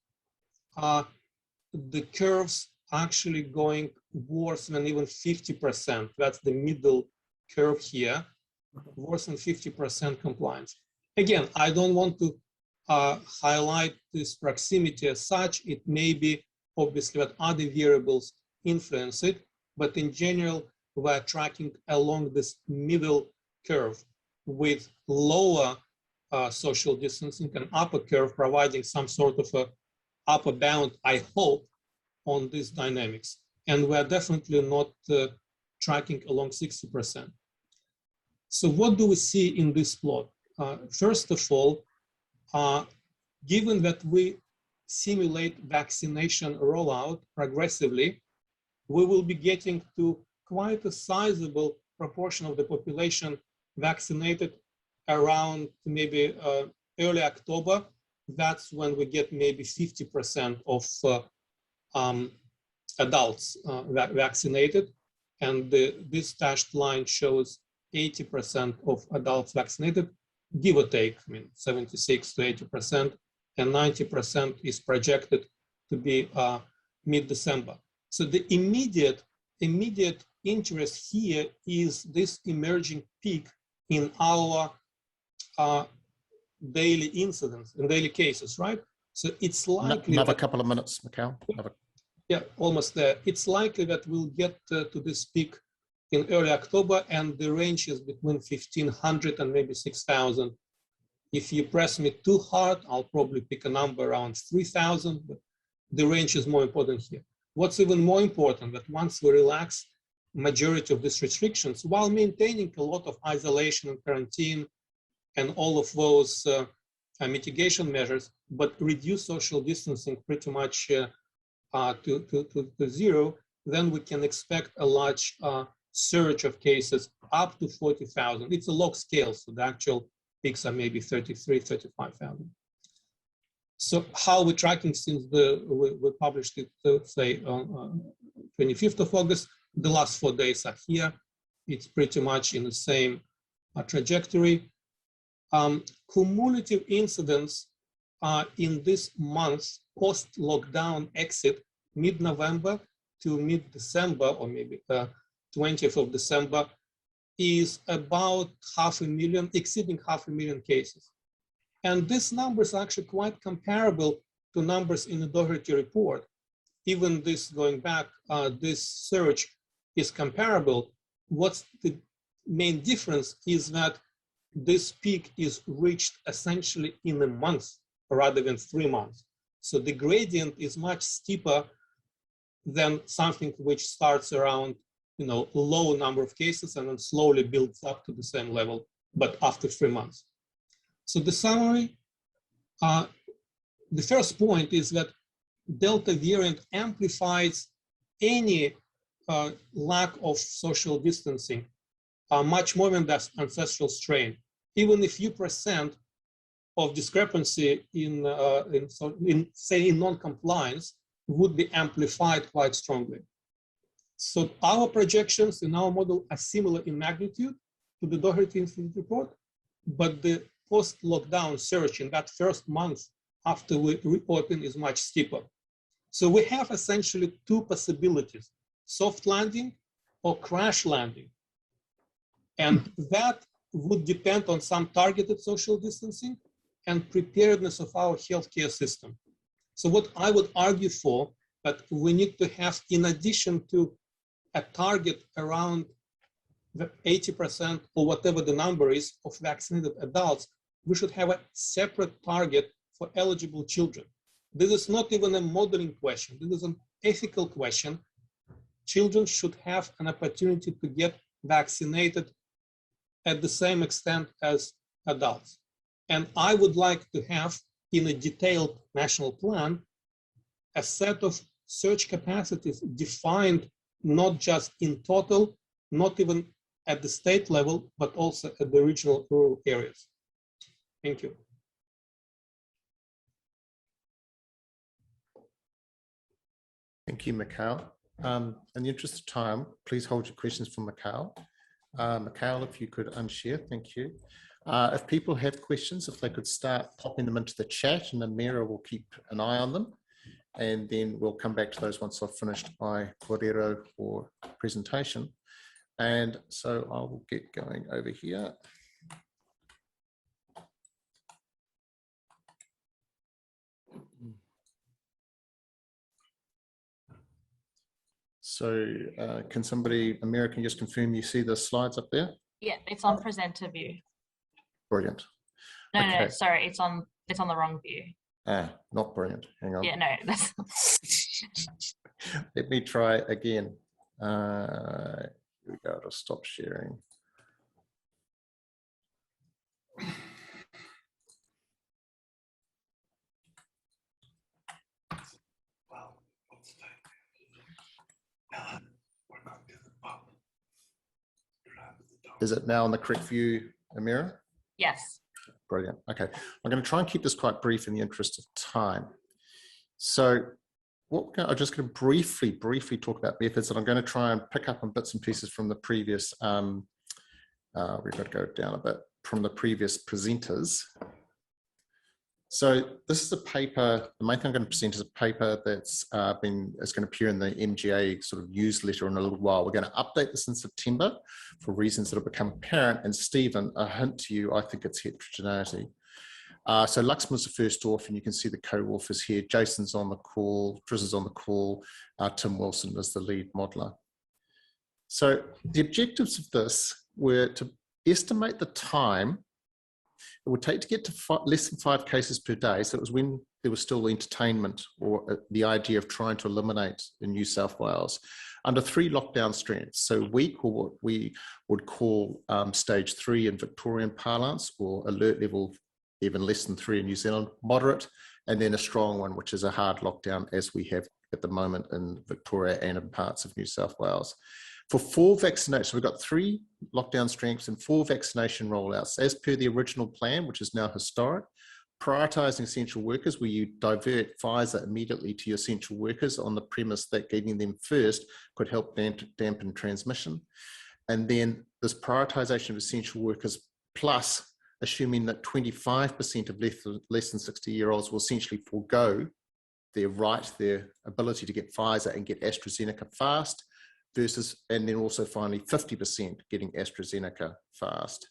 the curves actually going worse than even 50%. That's the middle curve here, worse than 50% compliance. Again, I don't want to highlight this proximity as such. It may be obviously that other variables influence it, but in general, we're tracking along this middle curve with lower social distancing and upper curve providing some sort of a upper bound, I hope, on these dynamics. And we're definitely not tracking along 60%. So what do we see in this plot? First of all, given that we simulate vaccination rollout progressively, we will be getting to quite a sizable proportion of the population vaccinated around maybe early October. That's when we get maybe 50% of adults vaccinated. And this dashed line shows 80% of adults vaccinated, give or take, 76 to 80%, and 90% is projected to be mid-December. So the immediate interest here is this emerging peak in our daily incidents and daily cases, right? So it's likely another that, couple of minutes, Mikhail. yeah, almost there. It's likely that we'll get to this peak in early October, and the range is between 1,500 and maybe 6,000. If you press me too hard, I'll probably pick a number around 3,000, but the range is more important here. What's even more important, that once we relax majority of these restrictions, while maintaining a lot of isolation and quarantine and all of those mitigation measures, but reduce social distancing pretty much to zero, then we can expect a large surge of cases up to 40,000. It's a log scale, so the actual peaks are maybe 33, 35,000. So how we're tracking since we published it, say, on 25th of August, the last 4 days are here. It's pretty much in the same trajectory. Cumulative incidents in this month, post-lockdown exit, mid-November to mid-December, or maybe 20th of December, is about 500,000, exceeding 500,000 cases. And this number is actually quite comparable to numbers in the Doherty report. Even this going back, this surge is comparable. What's the main difference is that this peak is reached essentially in a month rather than 3 months. So the gradient is much steeper than something which starts around, low number of cases and then slowly builds up to the same level, but after 3 months. So the summary, the first point is that Delta variant amplifies any lack of social distancing much more than that ancestral strain. Even a few percent of discrepancy in non-compliance would be amplified quite strongly. So our projections in our model are similar in magnitude to the Doherty Institute report, but the post-lockdown surge in that first month after we reopen is much steeper. So we have essentially two possibilities: soft landing or crash landing. And that would depend on some targeted social distancing and preparedness of our healthcare system. So what I would argue for, that we need to have, in addition to a target around the 80% or whatever the number is of vaccinated adults, we should have a separate target for eligible children. This is not even a modeling question. This is an ethical question. Children should have an opportunity to get vaccinated at the same extent as adults. And I would like to have, in a detailed national plan, a set of surge capacities defined not just in total, not even at the state level, but also at the regional rural areas. Thank you. Thank you, Mikhail. In the interest of time, please hold your questions for Mikhail. Mikhail, if you could unshare, thank you. If people have questions, if they could start popping them into the chat, and then Mira will keep an eye on them. And then we'll come back to those once I've finished my Correro or presentation. And so I will get going over here. So can somebody, Amira, can you just confirm you see the slides up there? Yeah, it's on presenter view. Brilliant. No, Okay. no, sorry, it's on the wrong view. Not brilliant. Hang on. Yeah, no, that's Let me try again. Here we go. I'll stop sharing. Is it now on the correct view, Amira? yes. Brilliant. Okay, I'm going to try and keep this quite brief in the interest of time. So I'm just going to briefly talk about methods, and I'm going to try and pick up on bits and pieces from the previous, we've got to go down a bit, from the previous presenters. So this is a paper, the main thing I'm going to present is a paper that's is going to appear in the MGA sort of newsletter in a little while. We're going to update this in September for reasons that have become apparent. And Stephen, a hint to you, I think it's heterogeneity. So Luxman's the first author, and you can see the co-authors here. Jason's on the call, Driz is on the call, Tim Wilson is the lead modeler. So the objectives of this were to estimate the time it would take to get to less than 5 cases per day. So it was when there was still entertainment or the idea of trying to eliminate in New South Wales under 3 lockdown strengths. So weak, or what we would call stage 3 in Victorian parlance, or alert level even less than 3 in New Zealand, moderate, and then a strong one, which is a hard lockdown as we have at the moment in Victoria and in parts of New South Wales. For 4 vaccinations, we've got 3 lockdown strengths and 4 vaccination rollouts. As per the original plan, which is now historic, prioritising essential workers, where you divert Pfizer immediately to your essential workers on the premise that getting them first could help dampen transmission. And then this prioritisation of essential workers plus assuming that 25% of less than 60-year-olds will essentially forego their ability to get Pfizer and get AstraZeneca fast, versus, and then also finally 50% getting AstraZeneca fast.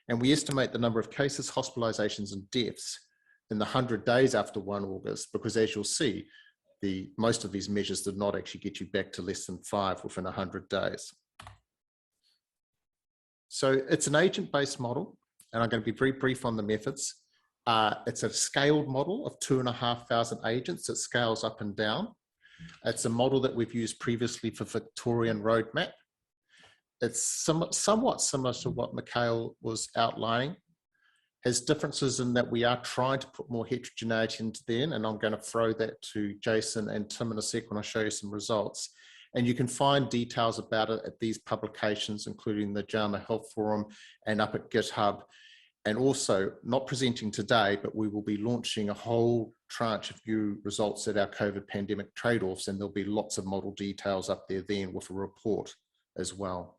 And we estimate the number of cases, hospitalizations and deaths in the 100 days after 1 August, because as you'll see, most of these measures did not actually get you back to less than 5 within 100 days. So it's an agent-based model, and I'm going to be very brief on the methods. It's a scaled model of 2,500 agents that scales up and down. It's a model that we've used previously for Victorian roadmap. It's somewhat similar to what Mikhail was outlining. Has differences in that we are trying to put more heterogeneity into them, and I'm going to throw that to Jason and Tim in a sec when I show you some results. And you can find details about it at these publications, including the JAMA Health Forum and up at GitHub. And also, not presenting today, but we will be launching a whole tranche of new results at our COVID pandemic trade-offs, and there'll be lots of model details up there then with a report as well.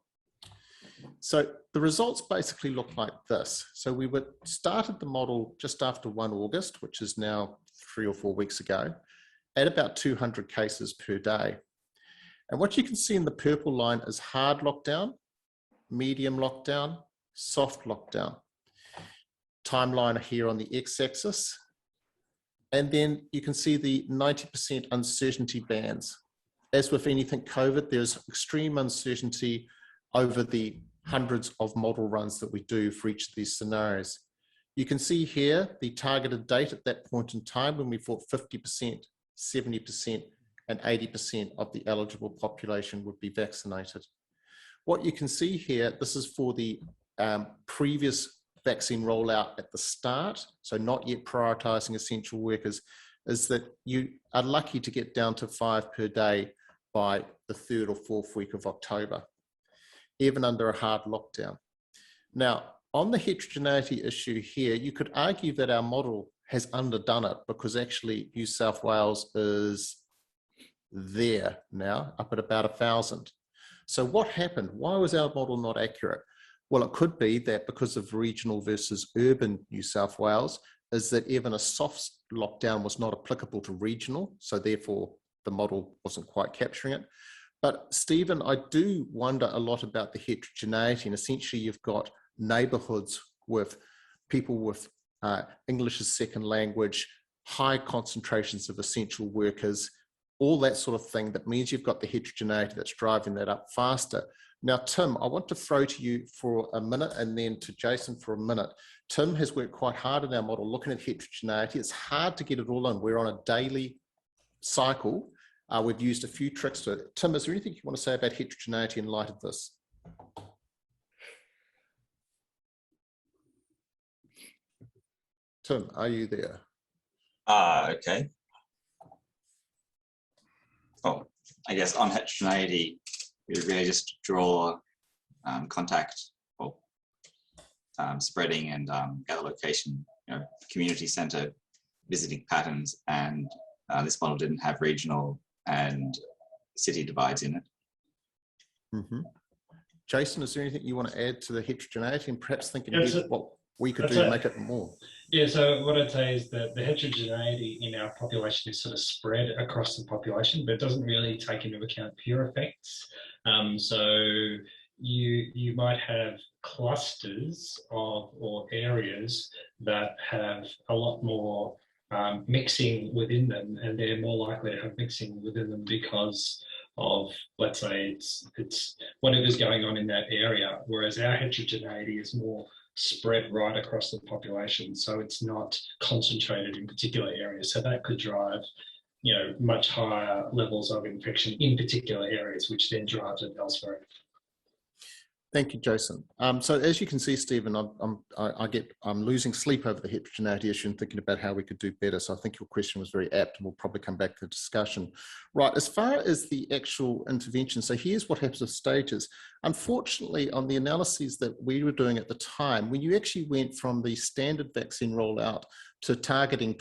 So the results basically look like this. So we started the model just after 1 August, which is now 3 or 4 weeks ago, at about 200 cases per day. And what you can see in the purple line is hard lockdown, medium lockdown, soft lockdown. Timeline here on the x-axis. And then you can see the 90% uncertainty bands. As with anything COVID, there's extreme uncertainty over the hundreds of model runs that we do for each of these scenarios. You can see here the targeted date at that point in time when we thought 50%, 70%, and 80% of the eligible population would be vaccinated. What you can see here, this is for the previous vaccine rollout at the start, so not yet prioritizing essential workers, is that you are lucky to get down to 5 per day by the 3rd or 4th week of October, even under a hard lockdown. Now, on the heterogeneity issue here, you could argue that our model has underdone it, because actually New South Wales is there now, up at about 1,000. So what happened? Why was our model not accurate? Well, it could be that because of regional versus urban New South Wales, is that even a soft lockdown was not applicable to regional, so therefore the model wasn't quite capturing it. But Stephen, I do wonder a lot about the heterogeneity, and essentially you've got neighbourhoods with people with English as second language, high concentrations of essential workers, all that sort of thing. That means you've got the heterogeneity that's driving that up faster. Now, Tim, I want to throw to you for a minute and then to Jason for a minute. Tim has worked quite hard in our model looking at heterogeneity. It's hard to get it all in. We're on a daily cycle. We've used a few tricks to it. Tim, is there anything you want to say about heterogeneity in light of this? Tim, are you there? Okay. Well, I guess on heterogeneity, we really just draw contact or spreading and gather location, community center visiting patterns, and this model didn't have regional and city divides in it. Mm-hmm. Jason, is there anything you want to add to the heterogeneity, and perhaps thinking ahead what we could do to make it more? Yeah, so what I'd say is that the heterogeneity in our population is sort of spread across the population, but it doesn't really take into account peer effects. So you might have clusters of or areas that have a lot more mixing within them, and they're more likely to have mixing within them because of, let's say, it's whatever's going on in that area, whereas our heterogeneity is more spread right across the population, so it's not concentrated in particular areas. So that could drive, you know, much higher levels of infection in particular areas, which then drives it elsewhere. Thank you, Jason. So as you can see, Stephen, I'm losing sleep over the heterogeneity issue and thinking about how we could do better. So I think your question was very apt, and we'll probably come back to the discussion. Right, as far as the actual intervention, so here's what happens with stages. Unfortunately, on the analyses that we were doing at the time, when you actually went from the standard vaccine rollout to targeting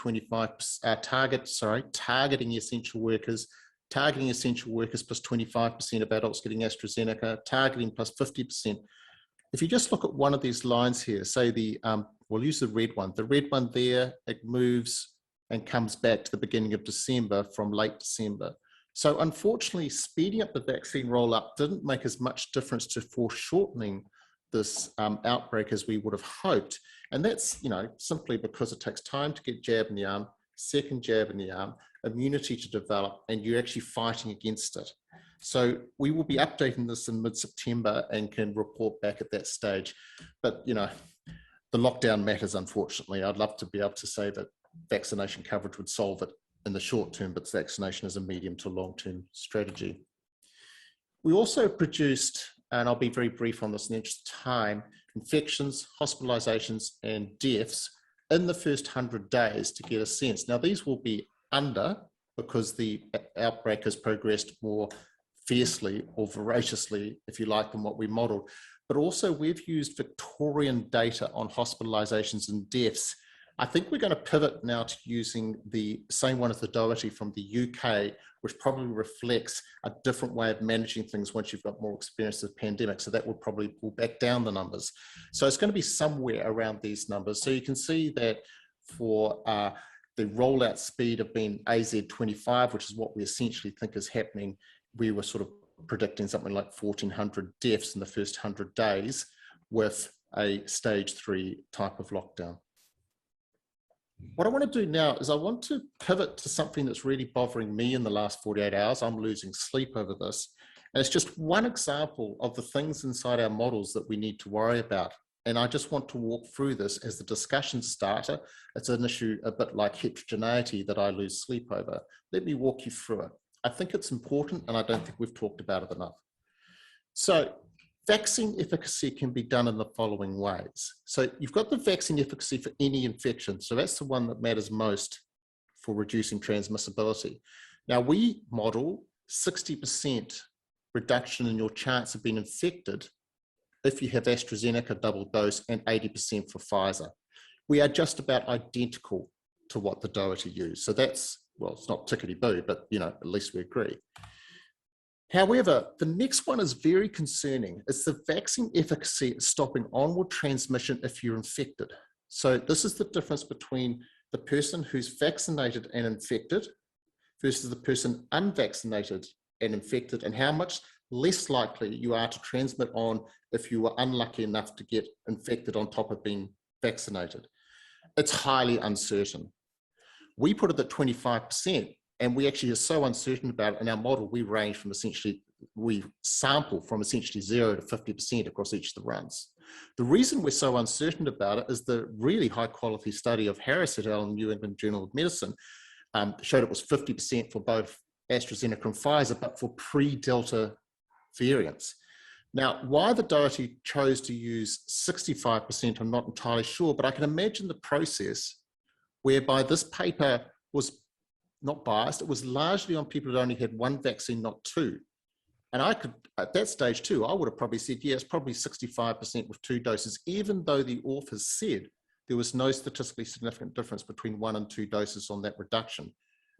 targeting essential workers plus 25% of adults getting AstraZeneca, targeting plus 50%. If you just look at one of these lines here, say we'll use the red one there, it moves and comes back to the beginning of December from late December. So unfortunately, speeding up the vaccine rollout didn't make as much difference to foreshortening this outbreak as we would have hoped. And that's, you know, simply because it takes time to get jab in the arm, second jab in the arm, immunity to develop, and you're actually fighting against it. So we will be updating this in mid-September and can report back at that stage. But, you know, the lockdown matters, unfortunately. I'd love to be able to say that vaccination coverage would solve it in the short term, but vaccination is a medium to long-term strategy. We also produced, and I'll be very brief on this in the interest of time, infections, hospitalizations, and deaths in the first 100 days to get a sense. Now, these will be under because the outbreak has progressed more fiercely or voraciously, if you like, than what we modeled. But also we've used Victorian data on hospitalizations and deaths. I think we're going to pivot now to using the same one as the Doherty from the UK, which probably reflects a different way of managing things once you've got more experience with the pandemic. So that will probably pull back down the numbers. So it's going to be somewhere around these numbers. So you can see that for the rollout speed of being AZ25, which is what we essentially think is happening, we were sort of predicting something like 1,400 deaths in the first 100 days with a stage 3 type of lockdown. What I want to do now is I want to pivot to something that's really bothering me in the last 48 hours. I'm losing sleep over this. And it's just one example of the things inside our models that we need to worry about. And I just want to walk through this as the discussion starter. It's an issue a bit like heterogeneity that I lose sleep over. Let me walk you through it. I think it's important, and I don't think we've talked about it enough. So vaccine efficacy can be done in the following ways. So you've got the vaccine efficacy for any infection. So that's the one that matters most for reducing transmissibility. Now we model 60% reduction in your chance of being infected if you have AstraZeneca double dose and 80% for Pfizer. We are just about identical to what the Doherty used. So that's, well, it's not tickety-boo, but you know, at least we agree. However, the next one is very concerning. It's the vaccine efficacy stopping onward transmission if you're infected. So this is the difference between the person who's vaccinated and infected versus the person unvaccinated and infected, and how much less likely you are to transmit on if you were unlucky enough to get infected on top of being vaccinated. It's highly uncertain. We put it at 25%, and we actually are so uncertain about it in our model, we range from essentially, we sample from essentially 0 to 50% across each of the runs. The reason we're so uncertain about it is the really high quality study of Harris et al. In New England Journal of Medicine showed it was 50% for both AstraZeneca and Pfizer, but for pre-Delta variants. Now, why the Doherty chose to use 65%, I'm not entirely sure, but I can imagine the process whereby this paper was not biased. It was largely on people who only had one vaccine, not two. And I could, at that stage too, I would have probably said, yeah, it's probably 65% with 2 doses, even though the authors said there was no statistically significant difference between 1 and 2 doses on that reduction.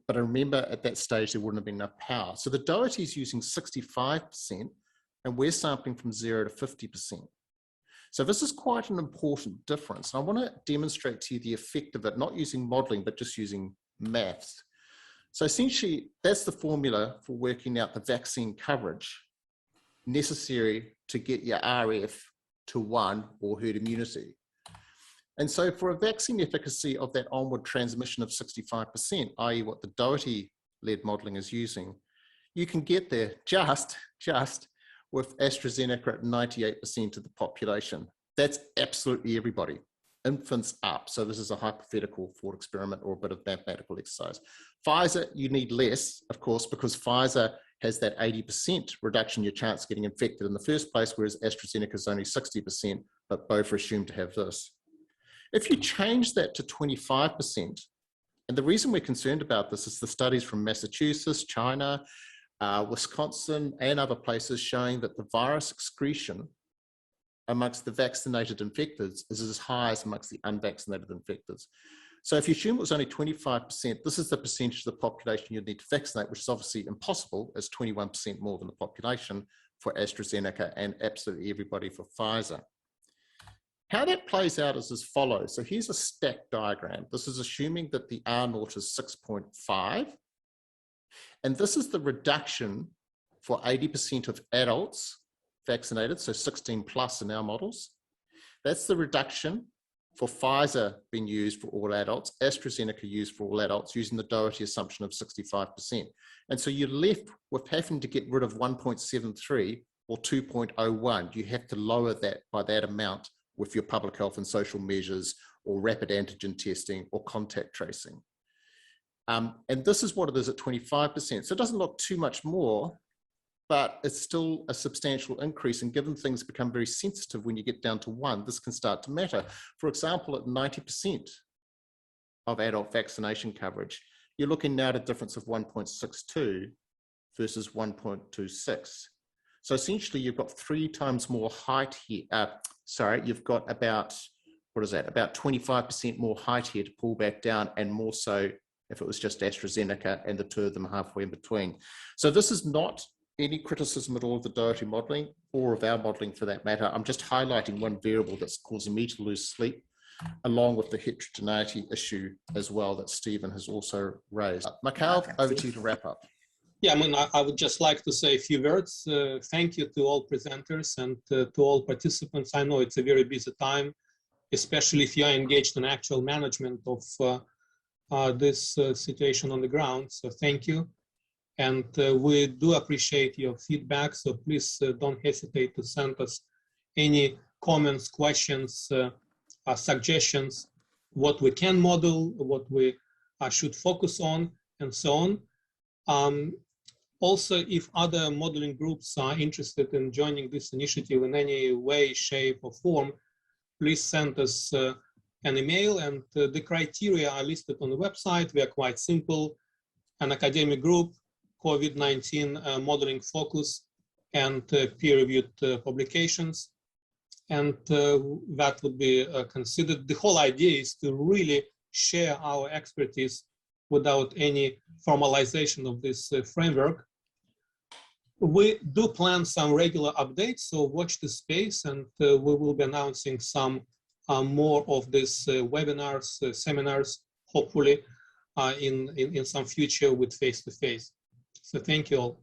But I remember at that stage, there wouldn't have been enough power. So the Doherty is using 65%, and we're sampling from 0 to 50%. So this is quite an important difference. And I want to demonstrate to you the effect of it, not using modeling, but just using maths. So essentially, that's the formula for working out the vaccine coverage necessary to get your RF to 1 or herd immunity. And so for a vaccine efficacy of that onward transmission of 65%, i.e. what the Doherty-led modeling is using, you can get there just with AstraZeneca at 98% of the population. That's absolutely everybody, infants up. So this is a hypothetical thought experiment or a bit of mathematical exercise. Pfizer, you need less, of course, because Pfizer has that 80% reduction in your chance of getting infected in the first place, whereas AstraZeneca is only 60%, but both are assumed to have this. If you change that to 25%, and the reason we're concerned about this is the studies from Massachusetts, China, Wisconsin, and other places showing that the virus excretion amongst the vaccinated infecteds is as high as amongst the unvaccinated infecteds. So if you assume it was only 25%, this is the percentage of the population you'd need to vaccinate, which is obviously impossible, as 21% more than the population for AstraZeneca and absolutely everybody for Pfizer. How that plays out is as follows. So here's a stack diagram. This is assuming that the R0 is 6.5. And this is the reduction for 80% of adults vaccinated, so 16 plus in our models. That's the reduction for Pfizer being used for all adults, AstraZeneca used for all adults, using the Doherty assumption of 65%. And so you're left with having to get rid of 1.73 or 2.01. You have to lower that by that amount with your public health and social measures or rapid antigen testing or contact tracing. And this is what it is at 25%. So it doesn't look too much more, but it's still a substantial increase. And given things become very sensitive when you get down to 1, this can start to matter. For example, at 90% of adult vaccination coverage, you're looking now at a difference of 1.62 versus 1.26. So essentially, you've got 3 times more height here. You've got about, what is that? About 25% more height here to pull back down, and more so if it was just AstraZeneca and the 2 of them halfway in between. So this is not any criticism at all of the Doherty modeling or of our modeling for that matter. I'm just highlighting one variable that's causing me to lose sleep, along with the heterogeneity issue as well that Stephen has also raised. Mikhail, over to you to wrap up. Yeah, I mean, I would just like to say a few words. Thank you to all presenters and to all participants. I know it's a very busy time, especially if you are engaged in actual management of this situation on the ground. So thank you. And we do appreciate your feedback. So please don't hesitate to send us any comments, questions, suggestions, what we can model, what we should focus on, and so on. Also, if other modeling groups are interested in joining this initiative in any way, shape, or form, please send us an email, and the criteria are listed on the website. We are quite simple: an academic group, COVID-19 modeling focus, and peer-reviewed publications. And that would be considered. The whole idea is to really share our expertise without any formalization of this framework. We do plan some regular updates, so watch the space, and we will be announcing some more of these webinars, seminars, hopefully in some future with face-to-face. So thank you all.